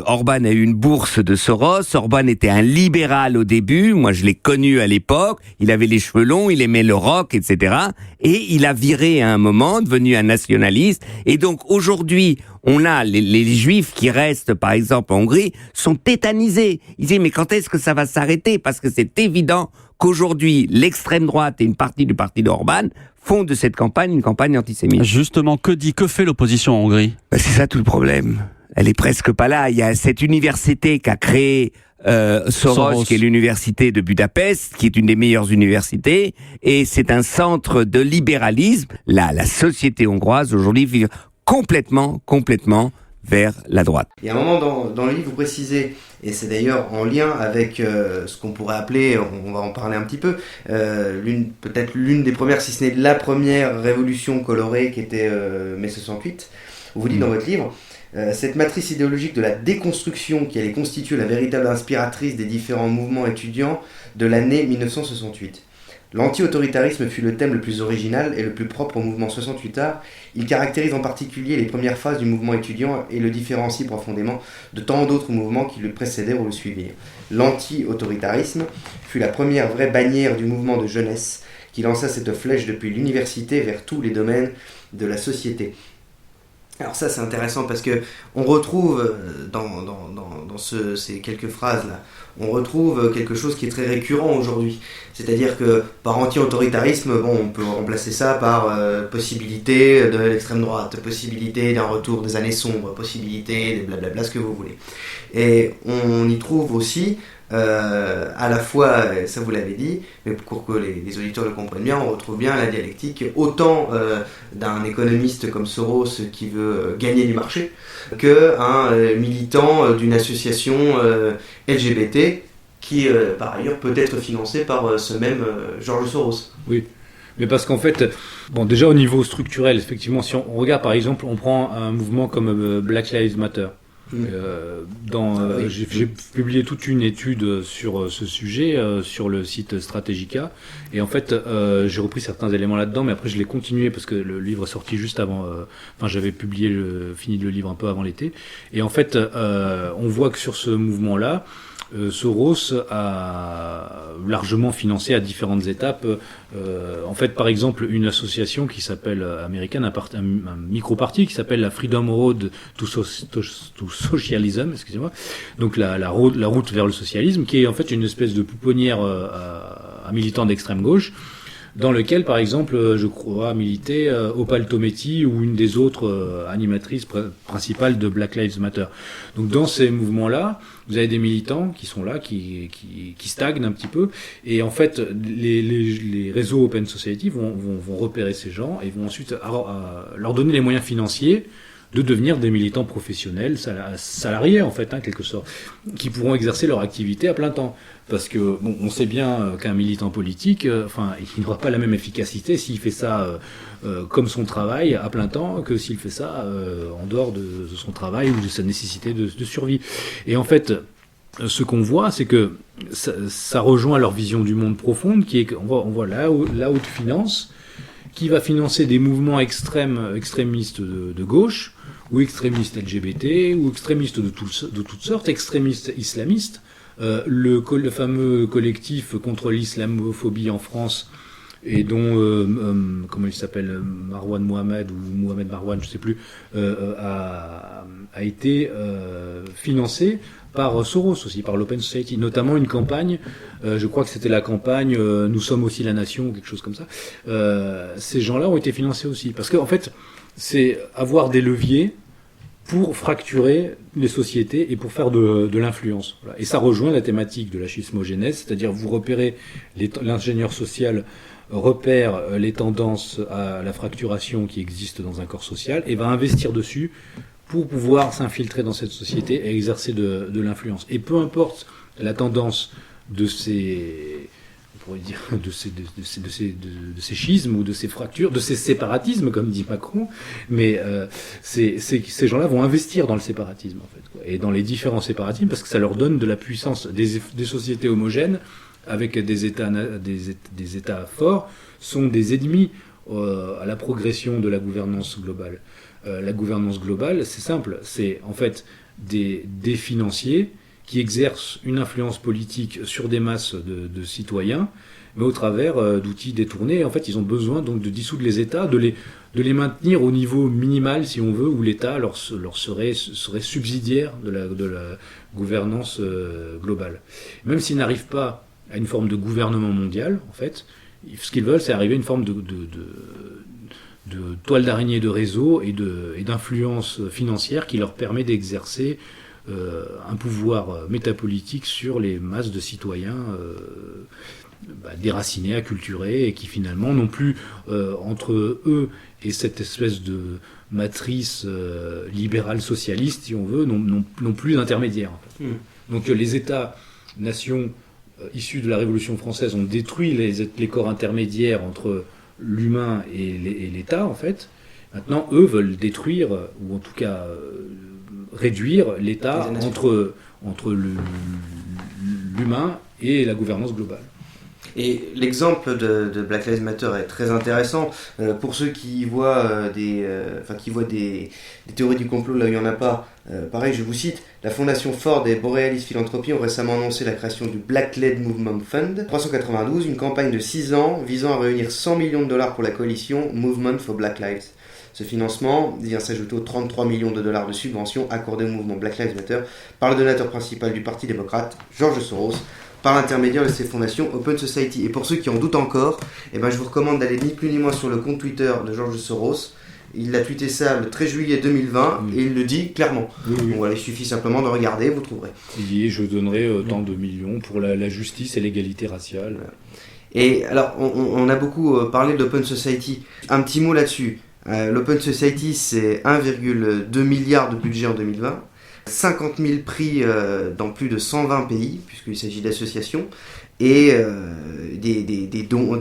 Orban a eu une bourse de Soros. Orban était un libéral au début. Moi, je l'ai connu à l'époque. Il avait les cheveux longs, il aimait le rock, etc. Et il a viré à un moment, devenu un nationaliste. Et donc, aujourd'hui, on a les juifs qui restent, par exemple, en Hongrie, sont tétanisés. Ils disent, mais quand est-ce que ça va s'arrêter ? Parce que c'est évident qu'aujourd'hui, l'extrême droite et une partie du parti d'Orban font de cette campagne une campagne antisémite. Justement, que fait l'opposition en Hongrie ? C'est ça tout le problème. Elle est presque pas là. Il y a cette université qu'a créée Soros, qui est l'université de Budapest, qui est une des meilleures universités, et c'est un centre de libéralisme. Là, la société hongroise aujourd'hui vit complètement vers la droite. Il y a un moment dans le livre, vous précisez, et c'est d'ailleurs en lien avec ce qu'on pourrait appeler, on va en parler un petit peu, peut-être l'une des premières, si ce n'est la première révolution colorée qui était mai 68. Vous dites dans votre livre, cette matrice idéologique de la déconstruction qui allait constituer la véritable inspiratrice des différents mouvements étudiants de l'année 1968. L'anti-autoritarisme fut le thème le plus original et le plus propre au mouvement 68 art. Il caractérise en particulier les premières phases du mouvement étudiant et le différencie profondément de tant d'autres mouvements qui le précédaient ou le suivirent. L'anti-autoritarisme fut la première vraie bannière du mouvement de jeunesse qui lança cette flèche depuis l'université vers tous les domaines de la société. Alors ça c'est intéressant parce que on retrouve dans ces quelques phrases là, on retrouve quelque chose qui est très récurrent aujourd'hui. C'est-à-dire que par anti-autoritarisme, on peut remplacer ça par possibilité de l'extrême droite, possibilité d'un retour des années sombres, possibilité de blablabla, ce que vous voulez. Et on y trouve aussi à la fois, ça vous l'avez dit, mais pour que les auditeurs le comprennent bien, on retrouve bien la dialectique autant d'un économiste comme Soros qui veut gagner du marché qu'un militant d'une association LGBT qui par ailleurs peut être financé par ce même George Soros. Oui. Mais parce qu'en fait, déjà au niveau structurel, effectivement, si on regarde par exemple, on prend un mouvement comme Black Lives Matter. J'ai publié toute une étude sur ce sujet sur le site Strategica et en fait j'ai repris certains éléments là-dedans, mais après je l'ai continué parce que le livre est sorti juste avant, j'avais fini le livre un peu avant l'été, et en fait on voit que sur ce mouvement-là, Soros a largement financé à différentes étapes. En fait, par exemple, une association qui s'appelle américaine, un micro-parti qui s'appelle la Freedom Road to Socialism, excusez-moi. Donc la route vers le socialisme, qui est en fait une espèce de pouponnière à militants d'extrême gauche. dans lequel, par exemple, je crois, militait Opal Tometi ou une des autres animatrices principales de Black Lives Matter. Donc dans ces mouvements-là, vous avez des militants qui sont là, qui stagnent un petit peu, et en fait, les réseaux Open Society vont repérer ces gens et vont ensuite leur donner les moyens financiers de devenir des militants professionnels, salariés en fait, quelque sorte, qui pourront exercer leur activité à plein temps. Parce que on sait bien qu'un militant politique, il n'aura pas la même efficacité s'il fait ça comme son travail à plein temps que s'il fait ça en dehors de son travail ou de sa nécessité de survie. Et en fait, ce qu'on voit, c'est que ça rejoint leur vision du monde profonde, qui est qu'on voit la haute finance qui va financer des mouvements extrémistes de gauche, ou extrémistes LGBT, ou extrémistes de toutes sortes, extrémistes islamistes. Le fameux collectif contre l'islamophobie en France, et dont, comment il s'appelle, Marwan Mohamed, ou Mohamed Marwan, je sais plus, a été financé par Soros aussi, par l'Open Society, notamment une campagne, je crois que c'était la campagne Nous sommes aussi la nation, ou quelque chose comme ça. Ces gens-là ont été financés aussi, parce qu'en fait, c'est avoir des leviers pour fracturer les sociétés et pour faire de l'influence. Voilà. Et ça rejoint la thématique de la schismogénèse, c'est-à-dire vous repérez, l'ingénieur social repère les tendances à la fracturation qui existent dans un corps social et va investir dessus pour pouvoir s'infiltrer dans cette société et exercer de l'influence. Et peu importe la tendance de ces schismes ou de ces fractures, de ces séparatismes, comme dit Macron, mais ces gens-là vont investir dans le séparatisme, en fait, quoi, et dans les différents séparatismes, parce que ça leur donne de la puissance. Des sociétés homogènes, avec des États forts, sont des ennemis à la progression de la gouvernance globale. La gouvernance globale, c'est simple, c'est en fait des financiers qui exercent une influence politique sur des masses de citoyens, mais au travers d'outils détournés. En fait, ils ont besoin donc de dissoudre les États, de les maintenir au niveau minimal, si on veut, où l'État leur serait subsidiaire de la gouvernance globale. Même s'ils n'arrivent pas à une forme de gouvernement mondial, en fait, ce qu'ils veulent, c'est arriver à une forme de toile d'araignée de réseau et d'influence financière qui leur permet d'exercer un pouvoir métapolitique sur les masses de citoyens déracinés, acculturés, et qui finalement n'ont plus entre eux et cette espèce de matrice libérale socialiste, si on veut, n'ont plus d'intermédiaire. En fait. Donc les États-nations issus de la Révolution française ont détruit les corps intermédiaires entre l'humain et l'État, en fait. Maintenant, eux veulent détruire, ou en tout cas réduire l'État entre l'humain et la gouvernance globale. Et l'exemple de Black Lives Matter est très intéressant pour ceux qui voient des théories du complot là où il n'y en a pas. Pareil, je vous cite, la fondation Ford et Borealis Philanthropy ont récemment annoncé la création du Black Led Movement Fund 392, une campagne de 6 ans visant à réunir 100 millions de dollars pour la coalition Movement for Black Lives. Ce financement vient s'ajouter aux 33 millions de dollars de subventions accordées au mouvement Black Lives Matter par le donateur principal du Parti démocrate, George Soros, par l'intermédiaire de ses fondations Open Society. Et pour ceux qui en doutent encore, je vous recommande d'aller ni plus ni moins sur le compte Twitter de George Soros. Il a tweeté ça le 13 juillet 2020 et il le dit clairement. Donc voilà, il suffit simplement de regarder, vous trouverez. Il dit je donnerai tant de millions pour la justice et l'égalité raciale. Voilà. Et alors, on a beaucoup parlé d'Open Society. Un petit mot là-dessus. L'Open Society, c'est 1,2 milliard de budget en 2020. 50 000 prix dans plus de 120 pays, puisqu'il s'agit d'associations, et des dons,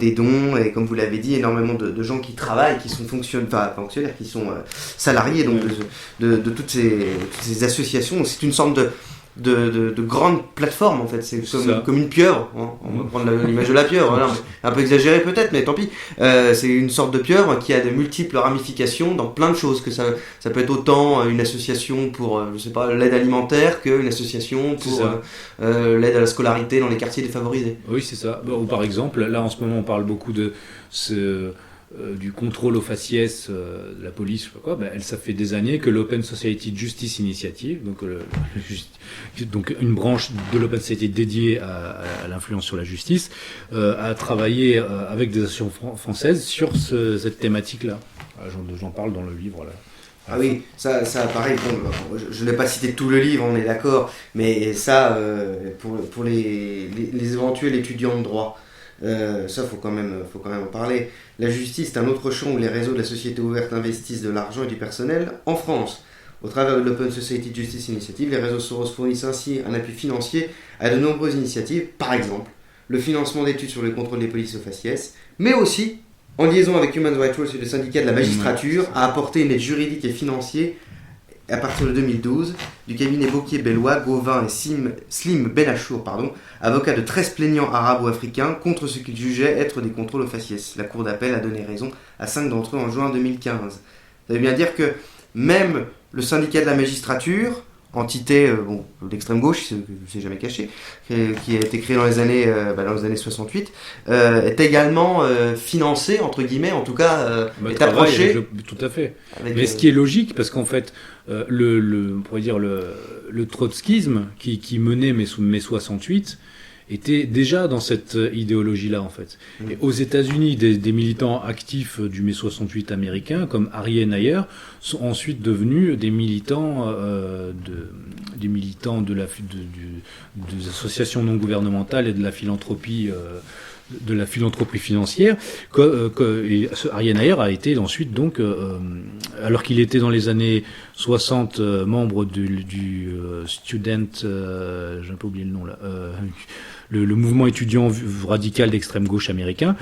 et comme vous l'avez dit, énormément de gens qui travaillent, qui sont fonctionnaires, qui sont salariés donc de toutes ces associations. C'est une sorte de grande plateforme en fait, c'est comme une pieuvre, hein. On va prendre l'image de la pieuvre, voilà. Un peu exagéré peut-être, mais tant pis. C'est une sorte de pieuvre qui a de multiples ramifications dans plein de choses, que ça peut être autant une association pour l'aide alimentaire qu'une association pour l'aide à la scolarité dans les quartiers défavorisés. Oui, c'est ça. Ou par exemple, là en ce moment on parle beaucoup de du contrôle aux faciès de la police, je sais pas quoi, ça fait des années que l'Open Society Justice Initiative, donc une branche de l'Open Society dédiée à l'influence sur la justice, a travaillé avec des associations françaises sur cette thématique-là. J'en parle dans le livre là. Ah oui, ça pareil, bon, je n'ai pas cité tout le livre, on est d'accord, mais ça, pour les éventuels étudiants de droit, ça faut quand même en parler. La justice, c'est un autre champ où les réseaux de la société ouverte investissent de l'argent et du personnel. En France, au travers de l'Open Society Justice Initiative, les réseaux Soros fournissent ainsi un appui financier à de nombreuses initiatives, par exemple le financement d'études sur le contrôle des polices aux faciès, mais aussi, en liaison avec Human Rights Watch et le syndicat de la magistrature, a apporté une aide juridique et financière à partir de 2012 du cabinet Bocquier-Bellois, Gauvin et Slim Benachour, avocats de 13 plaignants arabes ou africains contre ce qu'ils jugeaient être des contrôles aux faciès. La cour d'appel a donné raison à 5 d'entre eux en juin 2015. Ça veut bien dire que même le syndicat de la magistrature, entité d'extrême gauche, je ne sais jamais caché, qui a été créée dans les années 68, est également financé, entre guillemets, en tout cas, est approché. Tout à fait. Mais ce qui est logique, parce qu'en fait, on pourrait dire le trotskisme qui menait mai 68 était déjà dans cette idéologie-là, en fait. Et aux États-Unis, des militants actifs du mai 68 américain, comme Harry Nayer, sont ensuite devenus des militants des associations non gouvernementales et de la philanthropie financière. Et Harry Nayer a été ensuite, donc, alors qu'il était dans les années 60 membre du Student, j'ai un peu oublié le nom là, le mouvement étudiant radical d'extrême gauche américain,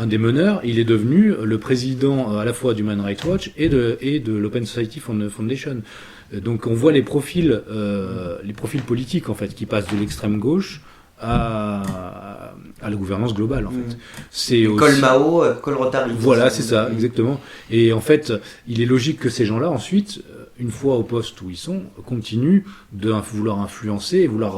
un des meneurs, il est devenu le président à la fois du Human Rights Watch et de l'Open Society Foundation. Donc on voit les profils politiques en fait qui passent de l'extrême gauche à la gouvernance globale en fait. C'est Col Mao, Col Rotary. Voilà, c'est ça, exactement. Et en fait, il est logique que ces gens-là ensuite, une fois au poste où ils sont, continuent de vouloir influencer et vouloir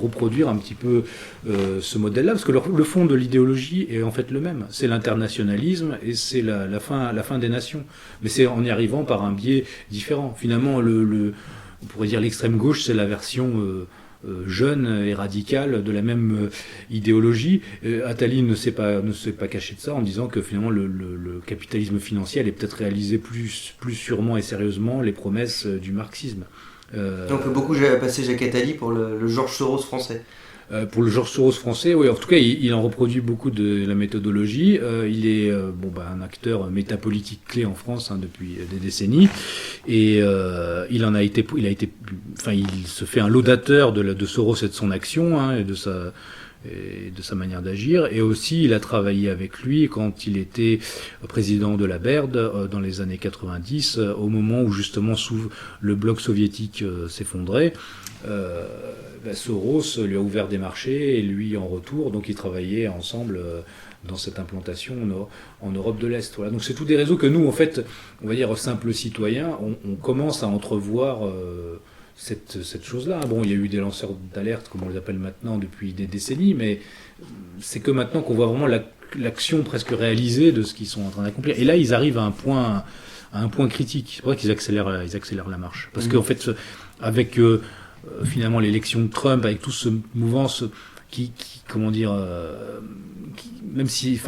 reproduire un petit peu ce modèle-là, parce que le fond de l'idéologie est en fait le même. C'est l'internationalisme et c'est la fin des nations. Mais c'est en y arrivant par un biais différent. Finalement, on pourrait dire l'extrême gauche, c'est la version jeune et radicale de la même idéologie. Attali ne s'est pas caché de ça en disant que finalement le capitalisme financier allait peut-être réaliser plus sûrement et sérieusement les promesses du marxisme. Donc beaucoup passé Jacques Attali pour le George Soros français. Pour le George Soros français, oui, en tout cas, il en reproduit beaucoup de la méthodologie. Il est un acteur métapolitique clé en France depuis des décennies, et il se fait un laudateur de Soros et de son action et de sa manière d'agir. Et aussi, il a travaillé avec lui quand il était président de la BERD dans les années 90, au moment où justement le bloc soviétique s'effondrait. Soros lui a ouvert des marchés et lui en retour, donc ils travaillaient ensemble dans cette implantation en Europe de l'Est. Voilà. Donc c'est tous des réseaux que nous, en fait, on va dire simples citoyens, on commence à entrevoir cette chose-là. Bon, il y a eu des lanceurs d'alerte, comme on les appelle maintenant, depuis des décennies, mais c'est que maintenant qu'on voit vraiment l'action presque réalisée de ce qu'ils sont en train d'accomplir. Et là, ils arrivent à un point critique. C'est pour ça qu'ils accélèrent la marche. Parce qu'en fait, avec finalement l'élection de Trump, avec toute cette mouvance qui même si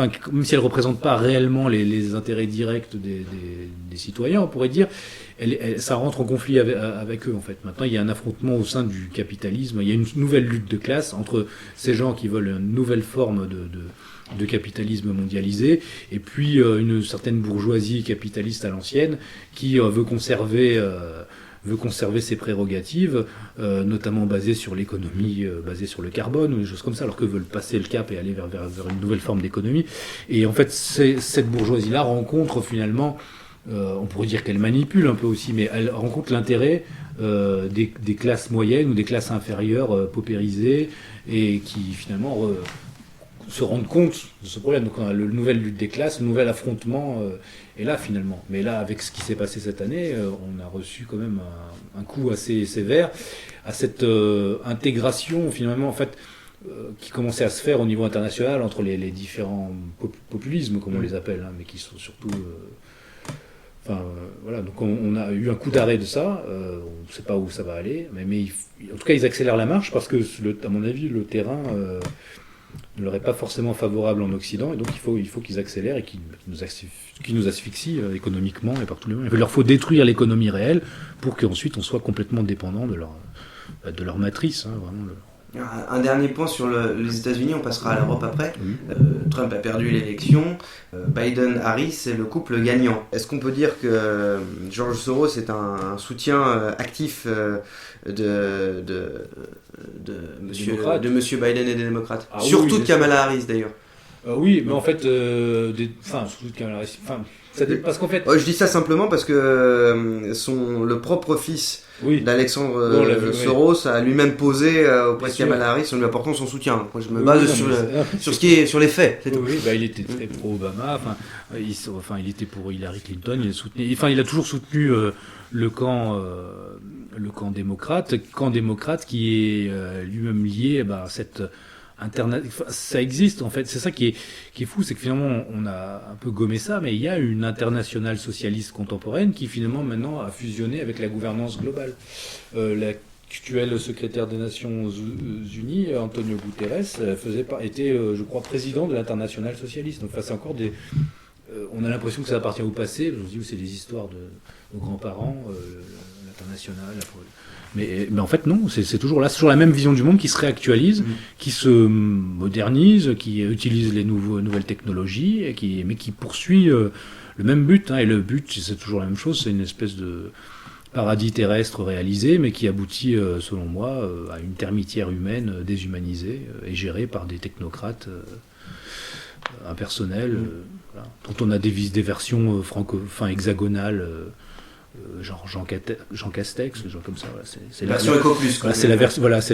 elle représente pas réellement les intérêts directs des citoyens, on pourrait dire, ça rentre en conflit avec eux en fait. Maintenant, il y a un affrontement au sein du capitalisme, il y a une nouvelle lutte de classe entre ces gens qui veulent une nouvelle forme de capitalisme mondialisé, et puis une certaine bourgeoisie capitaliste à l'ancienne qui veut conserver ses prérogatives, notamment basées sur l'économie, basée sur le carbone, ou des choses comme ça, alors que veulent passer le cap et aller vers une nouvelle forme d'économie. Et en fait, cette bourgeoisie-là rencontre finalement, on pourrait dire qu'elle manipule un peu aussi, mais elle rencontre l'intérêt des classes moyennes ou des classes inférieures paupérisées, et qui finalement se rendent compte de ce problème. Donc on a une nouvelle lutte des classes, un nouvel affrontement est là finalement. Mais là, avec ce qui s'est passé cette année, on a reçu quand même un coup assez sévère à cette intégration finalement. En fait, qui commençait à se faire au niveau international entre les différents populismes, comme on les appelle, mais qui sont surtout... voilà, donc on a eu un coup d'arrêt de ça, on ne sait pas où ça va aller, mais en tout cas ils accélèrent la marche parce que, à mon avis, le terrain ne leur est pas forcément favorable en Occident, et donc il faut qu'ils accélèrent et qu'ils nous asphyxient économiquement et par tous les moyens. Il leur faut détruire l'économie réelle pour qu'ensuite on soit complètement dépendant de leur matrice, vraiment. Un dernier point sur les États-Unis, on passera à l'Europe après. Trump a perdu l'élection, Biden-Harris c'est le couple gagnant. Est-ce qu'on peut dire que George Soros est un soutien actif de monsieur Biden et des démocrates, surtout oui, de Kamala Harris d'ailleurs? Oui, mais en fait, surtout de Kamala Harris, parce qu'en fait... je dis ça simplement parce que le propre fils d'Alexandre Soros a lui-même posé auprès de Kamala Harris en lui apportant son soutien. Moi, je me base sur les faits. C'est tout. Oui, il était très pro-Obama. Il était pour Hillary Clinton. Il a toujours soutenu le camp démocrate qui est lui-même lié à cette ça existe en fait. C'est ça qui est fou, c'est que finalement on a un peu gommé ça, mais il y a une internationale socialiste contemporaine qui finalement maintenant a fusionné avec la gouvernance globale. L'actuel secrétaire des Nations Unies, Antonio Guterres, était, je crois, président de l'internationale socialiste. Donc c'est encore on a l'impression que ça appartient au passé. Je vous dis, c'est des histoires de nos grands-parents, l'international. Mais en fait non, c'est toujours là, c'est toujours la même vision du monde qui se réactualise, qui se modernise, qui utilise les nouvelles technologies, mais qui poursuit le même but. Et le but, c'est toujours la même chose, c'est une espèce de paradis terrestre réalisé, mais qui aboutit, selon moi, à une termitière humaine déshumanisée et gérée par des technocrates impersonnels, dont on a des versions hexagonales. Genre Jean Castex, des gens comme ça. C'est la version Ecoplus. C'est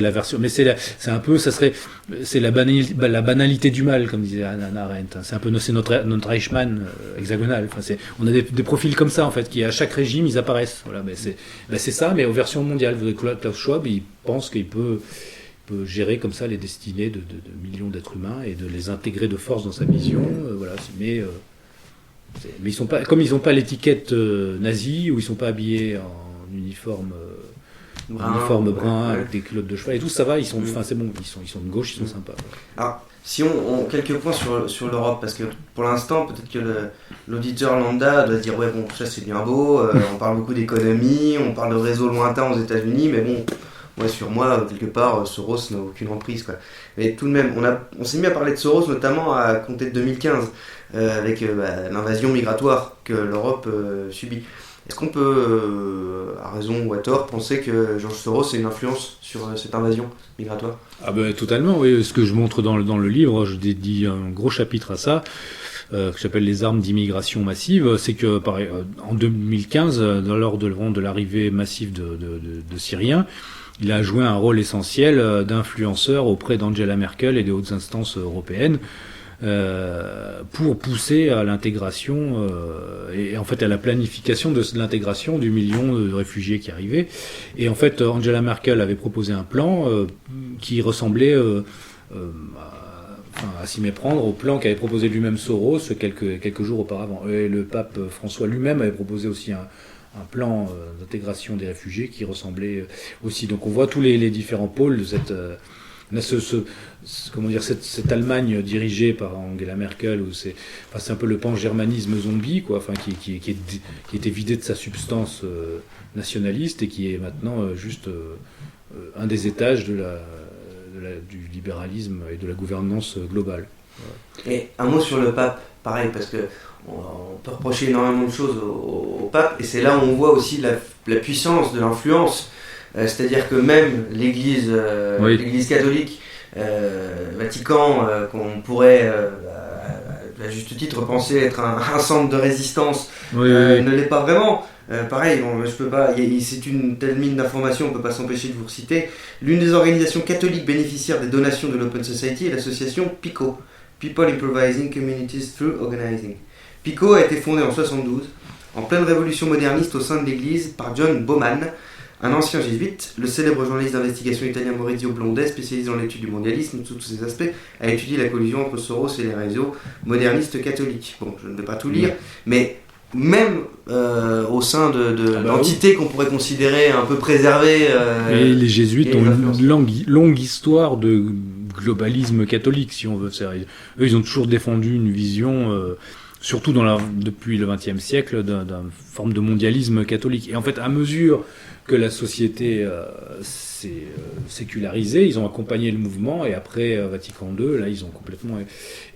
la version. Mais c'est un peu, c'est la banalité du mal, comme disait Hannah Arendt. C'est un peu notre Eichmann hexagonal. On a des profils comme ça en fait, qui à chaque régime ils apparaissent. Voilà, mais c'est ça, mais aux versions mondiales. Klaus Schwab, il pense qu'il peut gérer comme ça les destinées de millions d'êtres humains et de les intégrer de force dans sa vision. Mais ils n'ont pas l'étiquette nazie, ou ils sont pas habillés en uniforme brun avec des culottes de cheval et tout, ça va, c'est bon, ils sont de gauche, ils sont sympas. Alors, si on quelques points sur l'Europe, parce que pour l'instant, peut-être que l'auditeur lambda doit se dire ça c'est bien beau, on parle beaucoup d'économie, on parle de réseaux lointains aux États-Unis, mais bon, sur moi, quelque part, Soros n'a aucune emprise, quoi. Mais tout de même, on s'est mis à parler de Soros, notamment à compter de 2015, avec l'invasion migratoire que l'Europe subit. Est-ce qu'on peut, à raison ou à tort, penser que George Soros a une influence sur cette invasion migratoire ? Totalement, oui. Ce que je montre dans le livre, je dédie un gros chapitre à ça, que j'appelle les armes d'immigration massive. C'est que, en 2015, lors de l'arrivée massive de Syriens, il a joué un rôle essentiel d'influenceur auprès d'Angela Merkel et des hautes instances européennes pour pousser à l'intégration et en fait à la planification de l'intégration du million de réfugiés qui arrivaient. Et en fait, Angela Merkel avait proposé un plan qui ressemblait à s'y méprendre au plan qu'avait proposé lui-même Soros quelques jours auparavant. Et le pape François lui-même avait proposé aussi un plan d'intégration des réfugiés qui ressemblait aussi. Donc on voit tous les différents pôles de cette cette Allemagne dirigée par Angela Merkel, où c'est un peu le pan-germanisme zombie, quoi, qui était vidé de sa substance nationaliste et qui est maintenant juste un des étages du libéralisme et de la gouvernance globale. Voilà. Et un mot sur le pape, pareil, parce que on peut reprocher énormément de choses au pape, et c'est là où on voit aussi la puissance de l'influence. C'est-à-dire que même l'Église catholique, Vatican, qu'on pourrait à juste titre penser être un centre de résistance, ne l'est pas vraiment. Pareil, je peux pas. C'est une telle mine d'informations, on peut pas s'empêcher de vous citer. L'une des organisations catholiques bénéficiaires des donations de l'Open Society est l'association PICO, People Improvising Communities Through Organizing. PICO a été fondée en 1972, en pleine révolution moderniste au sein de l'Église, par John Bowman, un ancien jésuite, le célèbre journaliste d'investigation italien Maurizio Blondet, spécialiste dans l'étude du mondialisme sous tous ses aspects, a étudié la collusion entre Soros et les réseaux modernistes catholiques. Bon, je ne vais pas tout lire, mais même au sein de l'entité qu'on pourrait considérer un peu préservée... et les jésuites ont une longue histoire de globalisme catholique, si on veut. Eux, ils ont toujours défendu une vision... surtout depuis le XXe siècle, d'une forme de mondialisme catholique. Et en fait, à mesure que la société s'est sécularisée, ils ont accompagné le mouvement, et après Vatican II, là, ils ont complètement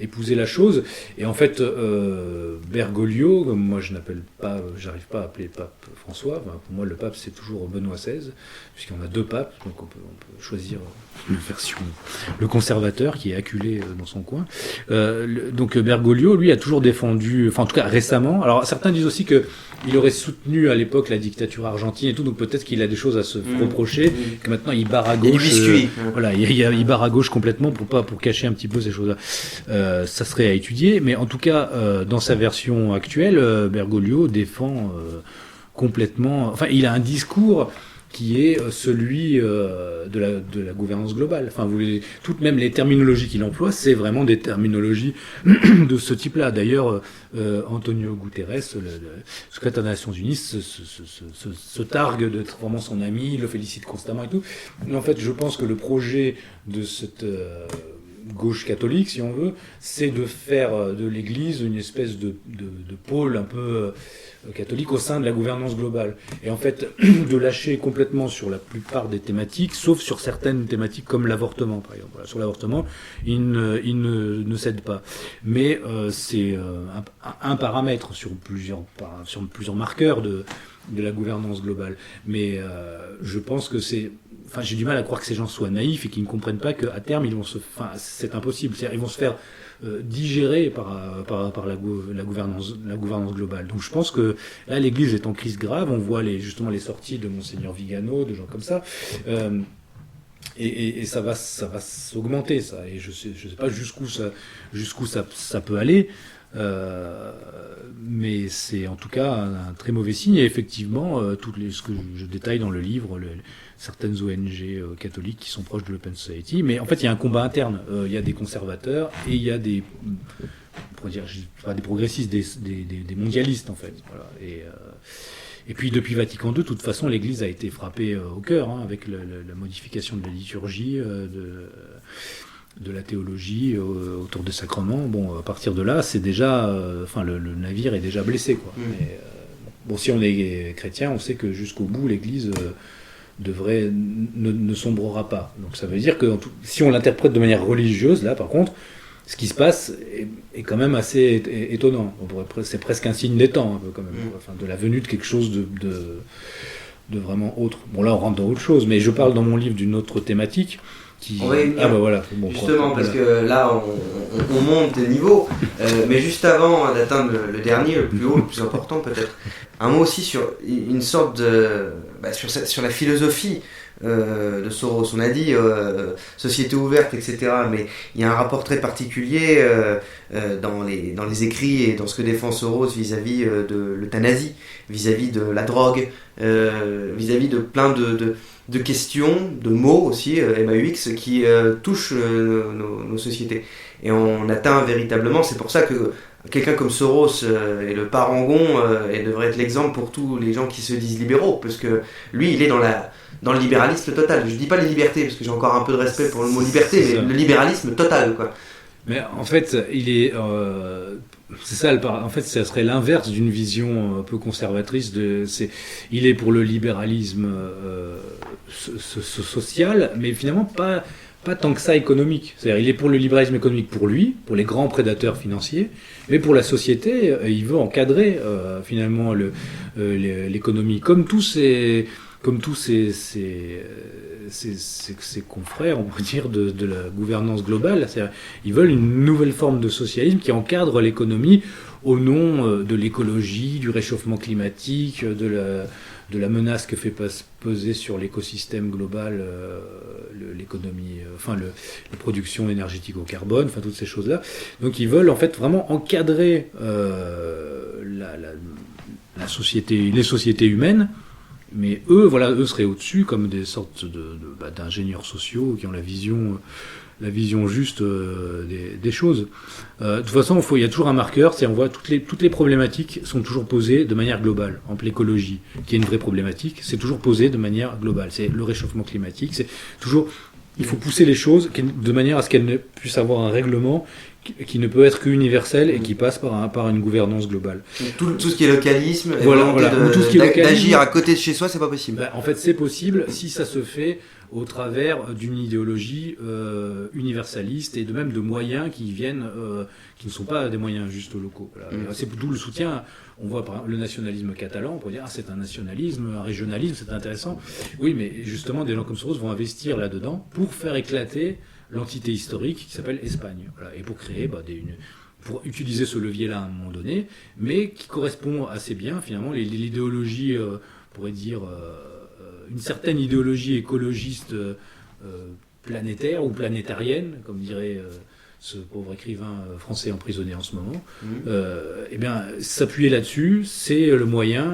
épousé la chose. Et en fait, Bergoglio, comme moi j'arrive pas à appeler pape François, pour moi le pape c'est toujours Benoît XVI, puisqu'on a 2 papes, donc on peut choisir une version, le conservateur qui est acculé dans son coin. Donc Bergoglio, lui, a toujours défendu, enfin en tout cas récemment, alors certains disent aussi que il aurait soutenu à l'époque la dictature argentine et tout, donc peut-être qu'il a des choses à se reprocher, que maintenant il barre à gauche. Voilà, il barre à gauche complètement pour cacher un petit peu ces choses-là. Ça serait à étudier, mais en tout cas, dans sa version actuelle, Bergoglio défend complètement. Enfin, il a un discours qui est celui de la gouvernance globale. Enfin, toutes même les terminologies qu'il emploie, c'est vraiment des terminologies de ce type-là. D'ailleurs, Antonio Guterres, le secrétaire des Nations Unies, se targue d'être vraiment son ami, il le félicite constamment et tout. Mais en fait, je pense que le projet de cette gauche catholique, si on veut, c'est de faire de l'Église une espèce de pôle un peu catholique au sein de la gouvernance globale. Et en fait, de lâcher complètement sur la plupart des thématiques, sauf sur certaines thématiques comme l'avortement, par exemple. Voilà, sur l'avortement, il ne cède pas. Mais c'est un paramètre sur plusieurs marqueurs de la gouvernance globale. Mais je pense que j'ai du mal à croire que ces gens soient naïfs et qu'ils ne comprennent pas qu'à terme, c'est impossible. C'est-à-dire, ils vont se faire digérés par la gouvernance globale. Donc je pense que là, l'Église est en crise grave. On voit justement les sorties de Monseigneur Vigano, de gens comme ça. Et ça va s'augmenter, ça. Et je sais pas jusqu'où ça peut aller. Mais c'est en tout cas un très mauvais signe. Et effectivement, ce que je détaille dans le livre, certaines ONG catholiques qui sont proches de l'Open Society. Mais en fait, il y a un combat interne. Il y a des conservateurs et il y a des progressistes, des mondialistes en fait. Voilà. Et puis depuis Vatican II, de toute façon, l'Église a été frappée au cœur avec la modification de la liturgie, de la théologie autour des sacrements. Bon, à partir de là, c'est déjà, le navire est déjà blessé, quoi. Mais, si on est chrétien, on sait que jusqu'au bout, l'Église ne sombrera pas. Donc ça veut dire que si on l'interprète de manière religieuse, là, par contre, ce qui se passe est quand même assez étonnant. C'est presque un signe des temps, un peu quand même. De la venue de quelque chose de vraiment autre. Bon, là, on rentre dans autre chose, mais je parle dans mon livre d'une autre thématique. On va y venir. Voilà. Bon, justement, parce que là, on monte des niveaux. Mais juste avant d'atteindre le dernier, le plus haut, le plus important peut-être, un mot aussi sur une sorte sur la philosophie de Soros. On a dit société ouverte, etc. Mais il y a un rapport très particulier dans les écrits et dans ce que défend Soros vis-à-vis de l'euthanasie, vis-à-vis de la drogue, vis-à-vis de plein de questions, de mots aussi, MAUX, qui touchent nos sociétés. Et on atteint véritablement, c'est pour ça que quelqu'un comme Soros est le parangon et devrait être l'exemple pour tous les gens qui se disent libéraux, parce que lui, il est dans le libéralisme total. Je dis pas les libertés, parce que j'ai encore un peu de respect pour le mot liberté, mais le libéralisme total, quoi. Mais en fait, il est... c'est ça, en fait, ça serait l'inverse d'une vision un peu conservatrice. Il est pour le libéralisme social, mais finalement pas tant que ça économique. C'est-à-dire, il est pour le libéralisme économique pour lui, pour les grands prédateurs financiers, mais pour la société, il veut encadrer finalement l'économie, comme tous ses confrères, on pourrait dire, de la gouvernance globale. C'est-à-dire, ils veulent une nouvelle forme de socialisme qui encadre l'économie au nom de l'écologie, du réchauffement climatique, de la menace que fait peser sur l'écosystème global l'économie, les productions énergétiques au carbone, toutes ces choses-là. Donc ils veulent en fait vraiment encadrer la société, les sociétés humaines, Mais eux seraient au-dessus comme des sortes d'ingénieurs sociaux qui ont la vision juste des choses. De toute façon, il y a toujours un marqueur, c'est on voit toutes les problématiques sont toujours posées de manière globale. En l'écologie, qui est une vraie problématique, c'est toujours posé de manière globale. C'est le réchauffement climatique, c'est toujours... Il faut pousser les choses de manière à ce qu'elles ne puissent avoir un règlement qui ne peut être qu'universel et qui passe par une gouvernance globale. Tout ce qui est localisme, tout ce qui est localisme, d'agir à côté de chez soi, c'est pas possible. En fait, c'est possible si ça se fait au travers d'une idéologie universaliste et de même de moyens qui ne sont pas des moyens juste locaux. Voilà. C'est d'où le soutien. On voit par exemple le nationalisme catalan, on pourrait dire c'est un nationalisme, un régionalisme, c'est intéressant. Oui, mais justement, des gens comme Soros vont investir là-dedans pour faire éclater l'entité historique qui s'appelle Espagne. Voilà. Et pour créer pour utiliser ce levier-là à un moment donné, mais qui correspond assez bien finalement l'idéologie, on pourrait dire une certaine idéologie écologiste planétaire ou planétarienne, comme dirait ce pauvre écrivain français emprisonné en ce moment. S'appuyer là-dessus, c'est le moyen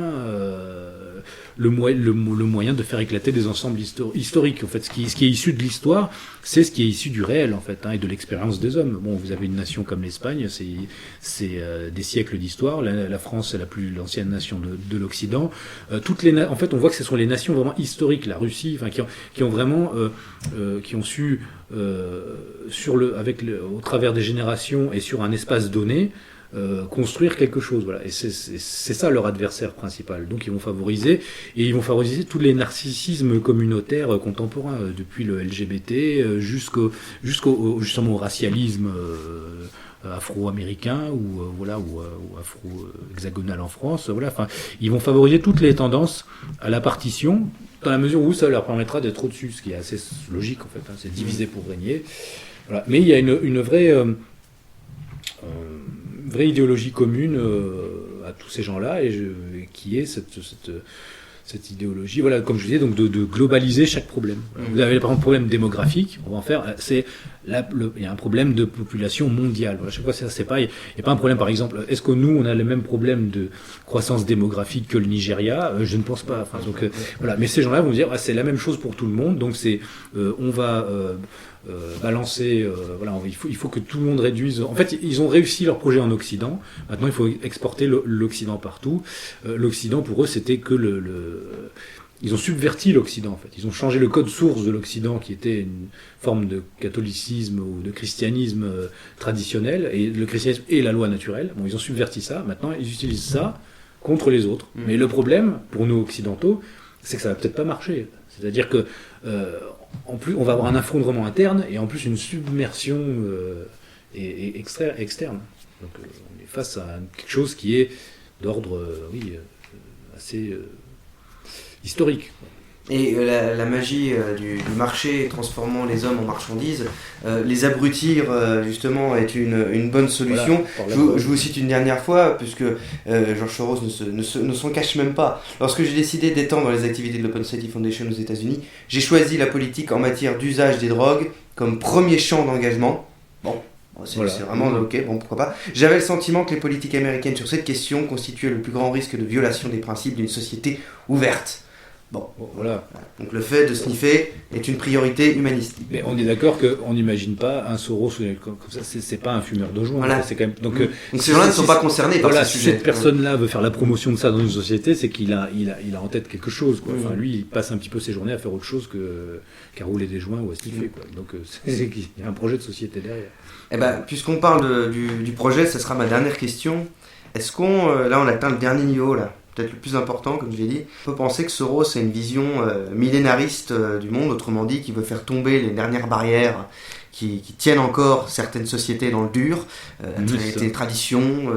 de faire éclater des ensembles historiques. En fait, ce qui est issu de l'histoire, c'est ce qui est issu du réel, en fait, et de l'expérience des hommes. Bon, vous avez une nation comme l'Espagne, c'est des siècles d'histoire. La France, c'est la plus ancienne nation de l'Occident. En fait, on voit que ce sont les nations vraiment historiques, la Russie, enfin, qui ont su au travers des générations et sur un espace donné, construire quelque chose, voilà. Et c'est ça leur adversaire principal. Donc ils vont favoriser tous les narcissismes communautaires contemporains, depuis le LGBT jusqu'au justement au racialisme afro-américain ou afro-hexagonal en France. Voilà. Enfin, ils vont favoriser toutes les tendances à la partition, dans la mesure où ça leur permettra d'être au-dessus, ce qui est assez logique en fait. C'est diviser pour régner. Voilà. Mais il y a une vraie idéologie commune à tous ces gens-là, qui est cette idéologie, voilà, comme je disais, donc de globaliser chaque problème. Vous avez par exemple un problème démographique, on va en faire, il y a un problème de population mondiale. Voilà, chaque fois c'est pas, il n'y a pas un problème, par exemple, est-ce que nous on a le même problème de croissance démographique que le Nigeria? Je ne pense pas. Enfin, donc voilà, mais ces gens-là vont dire c'est la même chose pour tout le monde, donc on va balancer, il faut que tout le monde réduise. En fait, ils ont réussi leur projet en Occident. Maintenant, il faut exporter l'Occident partout. L'Occident, pour eux, c'était que ils ont subverti l'Occident, en fait. Ils ont changé le code source de l'Occident, qui était une forme de catholicisme ou de christianisme traditionnel, et le christianisme et la loi naturelle. Bon, ils ont subverti ça. Maintenant, ils utilisent ça contre les autres. Mais le problème, pour nous occidentaux, c'est que ça va peut-être pas marcher. C'est-à-dire que en plus, on va avoir un effondrement interne et en plus une submersion externe. Donc on est face à quelque chose qui est d'ordre assez historique. Et la magie du marché transformant les hommes en marchandises, les abrutir justement est une bonne solution. Voilà, je vous cite une dernière fois, puisque George Soros ne s'en cache même pas. Lorsque j'ai décidé d'étendre les activités de l'Open Society Foundation aux États-Unis, j'ai choisi la politique en matière d'usage des drogues comme premier champ d'engagement. C'est vraiment ok, pourquoi pas. J'avais le sentiment que les politiques américaines sur cette question constituaient le plus grand risque de violation des principes d'une société ouverte. Voilà. Donc le fait de sniffer est une priorité humaniste. Mais on est d'accord qu'on n'imagine pas un Soros comme ça, c'est pas un fumeur de joint. Voilà. C'est quand même, donc ces gens-là ne sont pas concernés par ce sujet. Si cette personne-là veut faire la promotion de ça dans une société, c'est qu'il a en tête quelque chose, quoi. Enfin, lui, il passe un petit peu ses journées à faire autre chose qu'à rouler des joints ou à sniffer, quoi. Donc il y a un projet de société derrière. Puisqu'on parle du projet, ça sera ma dernière question. Est-ce là on atteint le dernier niveau là, peut-être le plus important, comme je l'ai dit. On peut penser que Soros a une vision millénariste du monde, autrement dit, qui veut faire tomber les dernières barrières qui tiennent encore certaines sociétés dans le dur, les traditions,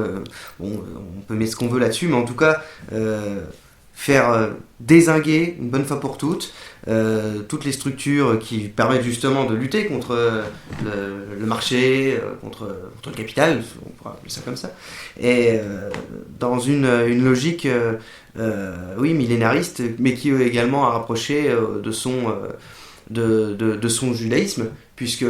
on peut mettre ce qu'on veut là-dessus, mais en tout cas, faire dézinguer une bonne fois pour toutes les structures qui permettent justement de lutter contre le marché, contre le capital, on pourra appeler ça comme ça, et dans une logique millénariste, mais qui également a rapproché de son de son judaïsme, puisque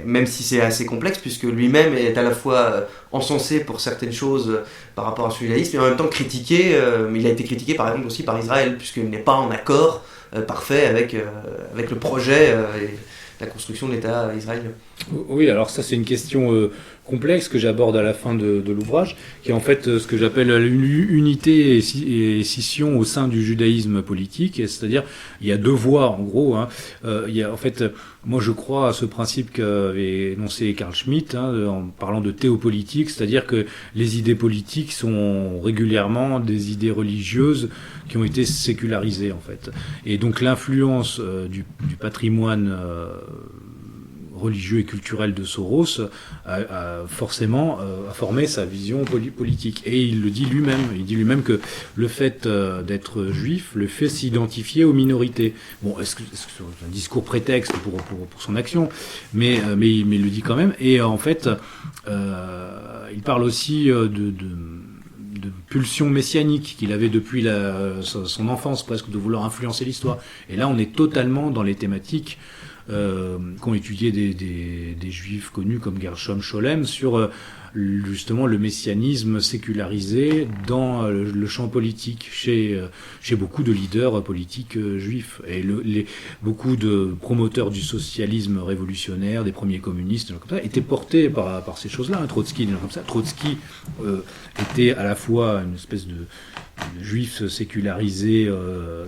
même si c'est assez complexe, puisque lui-même est à la fois encensé pour certaines choses par rapport à son judaïsme, et en même temps critiqué, il a été critiqué par exemple aussi par Israël, puisqu'il n'est pas en accord parfait avec le projet et la construction de l'État israélien. Oui, alors ça c'est une question complexe que j'aborde à la fin de l'ouvrage, qui est en fait ce que j'appelle l'unité et scission au sein du judaïsme politique, c'est-à-dire il y a deux voies en gros. Il y a, en fait, moi je crois à ce principe qu'avait énoncé Carl Schmitt en parlant de théopolitique, c'est-à-dire que les idées politiques sont régulièrement des idées religieuses qui ont été sécularisées en fait. Et donc l'influence du patrimoine religieux et culturel de Soros a forcément formé sa vision politique. Et il le dit lui-même. Il dit lui-même que le fait d'être juif le fait s'identifier aux minorités. Bon, est-ce que c'est un discours prétexte pour son action, mais il le dit quand même. Et en fait, il parle aussi de pulsion messianique qu'il avait depuis son enfance presque, de vouloir influencer l'histoire. Et là, on est totalement dans les thématiques qu'ont étudié des juifs connus comme Gershom Scholem sur justement le messianisme sécularisé dans le champ politique chez beaucoup de leaders politiques juifs et beaucoup de promoteurs du socialisme révolutionnaire, des premiers communistes, des gens comme ça, étaient portés par ces choses-là. Trotsky, des gens comme ça. Trotsky était à la fois une espèce de juif sécularisé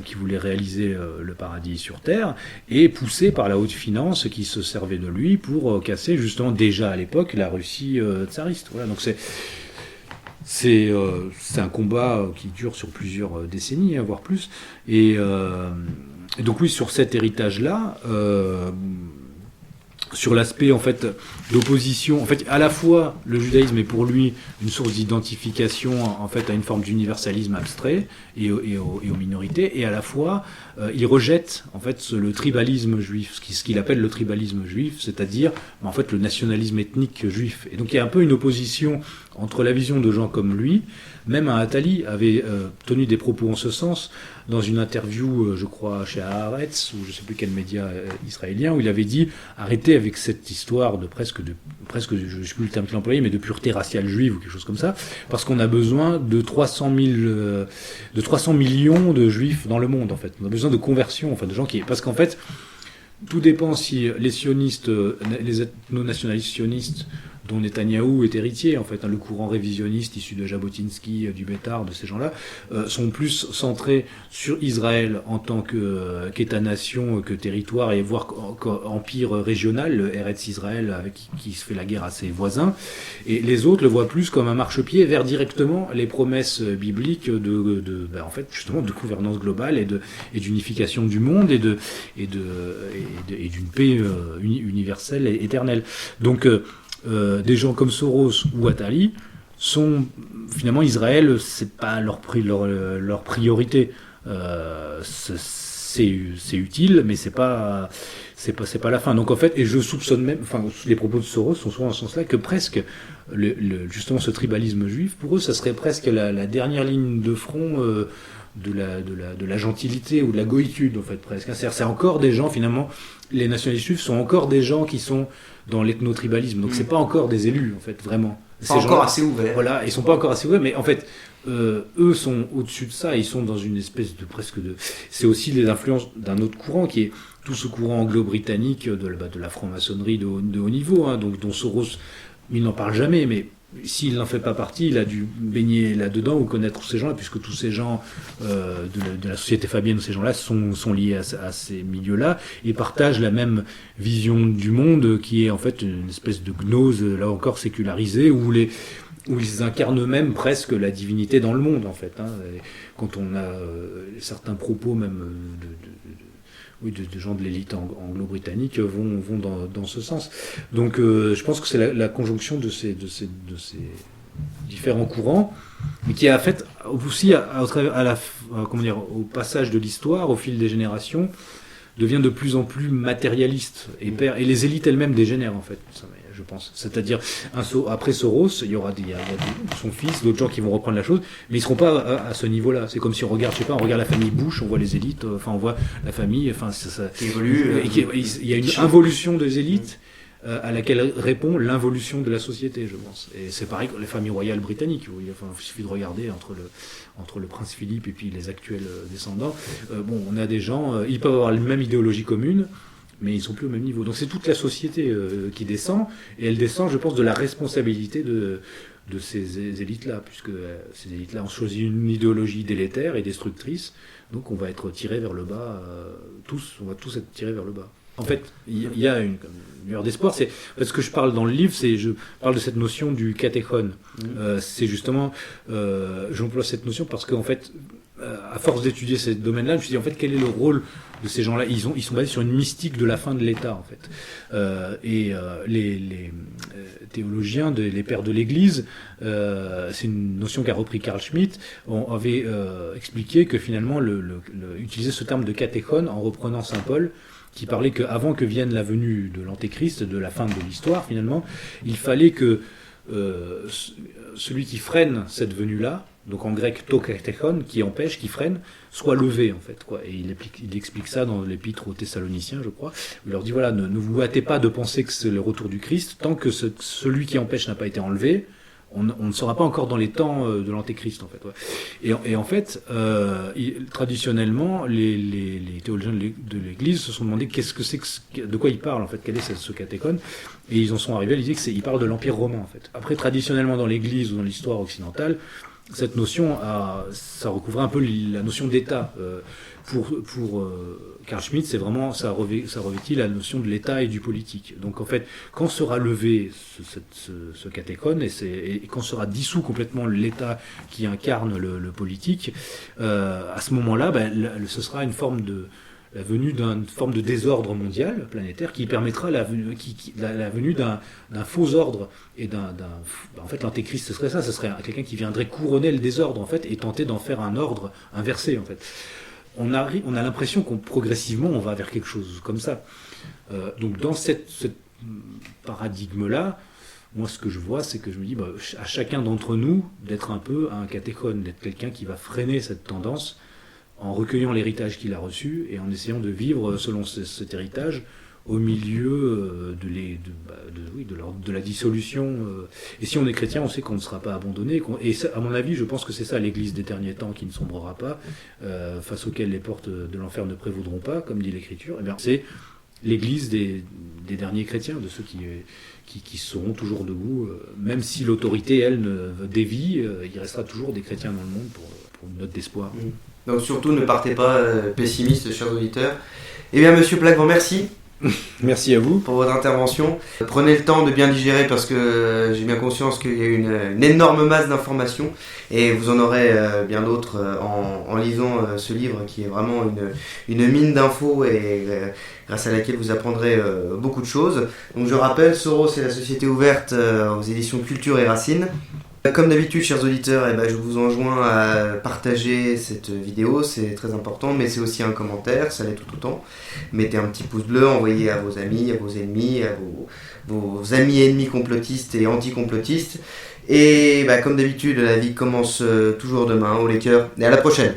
qui voulait réaliser le paradis sur terre et poussé par la haute finance qui se servait de lui pour casser justement déjà à l'époque la Russie tsariste. Voilà, donc c'est un combat qui dure sur plusieurs décennies, voire plus. Et donc oui, sur cet héritage-là, sur l'aspect en fait d'opposition, en fait à la fois le judaïsme est pour lui une source d'identification en fait à une forme d'universalisme abstrait et aux minorités, et à la fois il rejette en fait le tribalisme juif, ce qu'il appelle le tribalisme juif, c'est-à-dire en fait le nationalisme ethnique juif. Et donc il y a un peu une opposition entre la vision de gens comme lui. Même un Attali avait tenu des propos en ce sens dans une interview, je crois, chez Haaretz, ou je ne sais plus quel média israélien, où il avait dit « Arrêtez avec cette histoire de presque, je ne sais plus le terme qu'il employait, mais de pureté raciale juive ou quelque chose comme ça, parce qu'on a besoin de 300 millions de juifs dans le monde, en fait. On a besoin de conversion, enfin, de gens qui... Parce qu'en fait, tout dépend si les sionistes, les ethno-nationalistes sionistes, dont Netanyahou est héritier, en fait, le courant révisionniste issu de Jabotinsky, du Bétard, de ces gens-là, sont plus centrés sur Israël en tant qu'État-nation, que territoire, et voire empire régional, le Eretz Israël, avec qui se fait la guerre à ses voisins. Et les autres le voient plus comme un marchepied vers directement les promesses bibliques en fait, justement, de gouvernance globale et d'unification du monde et d'une paix universelle et éternelle. Donc, des gens comme Soros ou Attali sont finalement Israël, c'est pas leur priorité. C'est utile, mais c'est pas la fin. Donc en fait, et je soupçonne même, enfin les propos de Soros sont souvent dans ce sens-là, que presque justement ce tribalisme juif, pour eux, ça serait presque la dernière ligne de front de la gentilité ou de la goïtude, en fait, presque. C'est-à-dire, c'est encore des gens, finalement, les nationalistes juifs sont encore des gens qui sont dans l'ethnotribalisme. Donc c'est pas encore des élus, en fait, vraiment. Pas encore assez ouverts. Voilà, ils sont pas encore assez ouverts, mais en fait, eux sont au-dessus de ça, ils sont dans une espèce de c'est aussi les influences d'un autre courant qui est tout ce courant anglo-britannique de la franc-maçonnerie de haut niveau, donc dont Soros, il n'en parle jamais, mais s'il n'en fait pas partie, il a dû baigner là-dedans ou connaître ces gens-là, puisque tous ces gens de la société fabienne, ces gens-là sont liés à ces milieux-là et partagent la même vision du monde qui est en fait une espèce de gnose, là encore sécularisée, où ils incarnent eux-mêmes presque la divinité dans le monde, en fait. Quand on a certains propos même de gens de l'élite anglo-britannique vont dans ce sens. Donc je pense que c'est la conjonction de ces différents courants, mais qui a fait aussi au passage de l'histoire, au fil des générations, devient de plus en plus matérialiste et les élites elles-mêmes dégénèrent, en fait. je pense. C'est-à-dire, après Soros, il y a son fils, d'autres gens qui vont reprendre la chose, mais ils seront pas à ce niveau-là. C'est comme si on regarde la famille Bush, on voit les élites, on voit la famille, ça qui évolue. Il y a une involution des élites à laquelle répond l'involution de la société, je pense. Et c'est pareil que les familles royales britanniques. Il suffit de regarder entre le prince Philippe et puis les actuels descendants. On a des gens, ils peuvent avoir la même idéologie commune, mais ils sont plus au même niveau. Donc c'est toute la société qui descend, et elle descend, je pense, de la responsabilité de ces élites-là, puisque ces élites-là ont choisi une idéologie délétère et destructrice, donc on va être tiré vers le bas, on va tous être tirés vers le bas. En fait, il y a une lueur d'espoir. C'est parce que je parle dans le livre, je parle de cette notion du catéchone. C'est justement, j'emploie cette notion parce qu'en fait, à force d'étudier ces domaines-là, je me suis dit en fait quel est le rôle de ces gens-là. Ils sont basés sur une mystique de la fin de l'État en fait. Les théologiens, les pères de l'Église, c'est une notion qu'a repris Carl Schmitt. On avait expliqué que finalement, utiliser ce terme de catéchone en reprenant saint Paul, qui parlait qu'avant que vienne la venue de l'Antéchrist, de la fin de l'histoire finalement, il fallait que celui qui freine cette venue-là, donc en grec to katechon, qui empêche, qui freine, soit levé en fait, quoi. Et il explique ça dans l'épître aux Thessaloniciens, je crois. Il leur dit voilà, ne vous hâtez pas de penser que c'est le retour du Christ, tant que celui qui empêche n'a pas été enlevé. On ne sera pas encore dans les temps de l'Antéchrist en fait. Ouais. Et en fait, traditionnellement, les théologiens de l'Église se sont demandé qu'est-ce que c'est de quoi ils parlent en fait, quel est ce catéchone, et ils en sont arrivés à l'idée qu'ils parlent de l'Empire romain en fait. Après, traditionnellement dans l'Église ou dans l'histoire occidentale, cette notion ça recouvrait un peu la notion d'État. Pour Carl Schmitt, c'est vraiment ça revêtit la notion de l'État et du politique. Donc en fait, quand sera levé ce catéchone et quand sera dissous complètement l'État qui incarne le politique, à ce moment-là, ce sera la venue d'une forme de désordre mondial, planétaire, qui permettra la venue d'un faux ordre et en fait, l'antéchrist, ce serait quelqu'un qui viendrait couronner le désordre en fait et tenter d'en faire un ordre inversé en fait. On a l'impression progressivement on va vers quelque chose comme ça. Donc dans cette paradigme-là, moi ce que je vois, c'est que je me dis à chacun d'entre nous d'être un peu un catéchone, d'être quelqu'un qui va freiner cette tendance en recueillant l'héritage qu'il a reçu et en essayant de vivre selon cet héritage au milieu de la dissolution. Et si on est chrétien, on sait qu'on ne sera pas abandonné. Et ça, à mon avis, je pense que c'est ça l'Église des derniers temps qui ne sombrera pas, face auquel les portes de l'enfer ne prévaudront pas, comme dit l'Écriture. Eh bien, c'est l'Église des derniers chrétiens, de ceux qui seront toujours debout. Même si l'autorité, elle, dévie, il restera toujours des chrétiens dans le monde pour une note d'espoir. Donc surtout, ne partez pas pessimistes, chers auditeurs. Eh bien, Monsieur Plaquevent, merci. Merci à vous pour votre intervention. Prenez le temps de bien digérer parce que j'ai bien conscience qu'il y a une énorme masse d'informations et vous en aurez bien d'autres en lisant ce livre qui est vraiment une mine d'infos et grâce à laquelle vous apprendrez beaucoup de choses. Donc je rappelle, Soros et la Société ouverte aux éditions Culture et Racines. Comme d'habitude, chers auditeurs, je vous enjoins à partager cette vidéo, c'est très important, mais c'est aussi un commentaire, ça l'est tout autant. Mettez un petit pouce bleu, envoyez à vos amis, à vos ennemis, à vos amis ennemis complotistes et anti-complotistes. Et comme d'habitude, la vie commence toujours demain, haut les cœurs, et à la prochaine.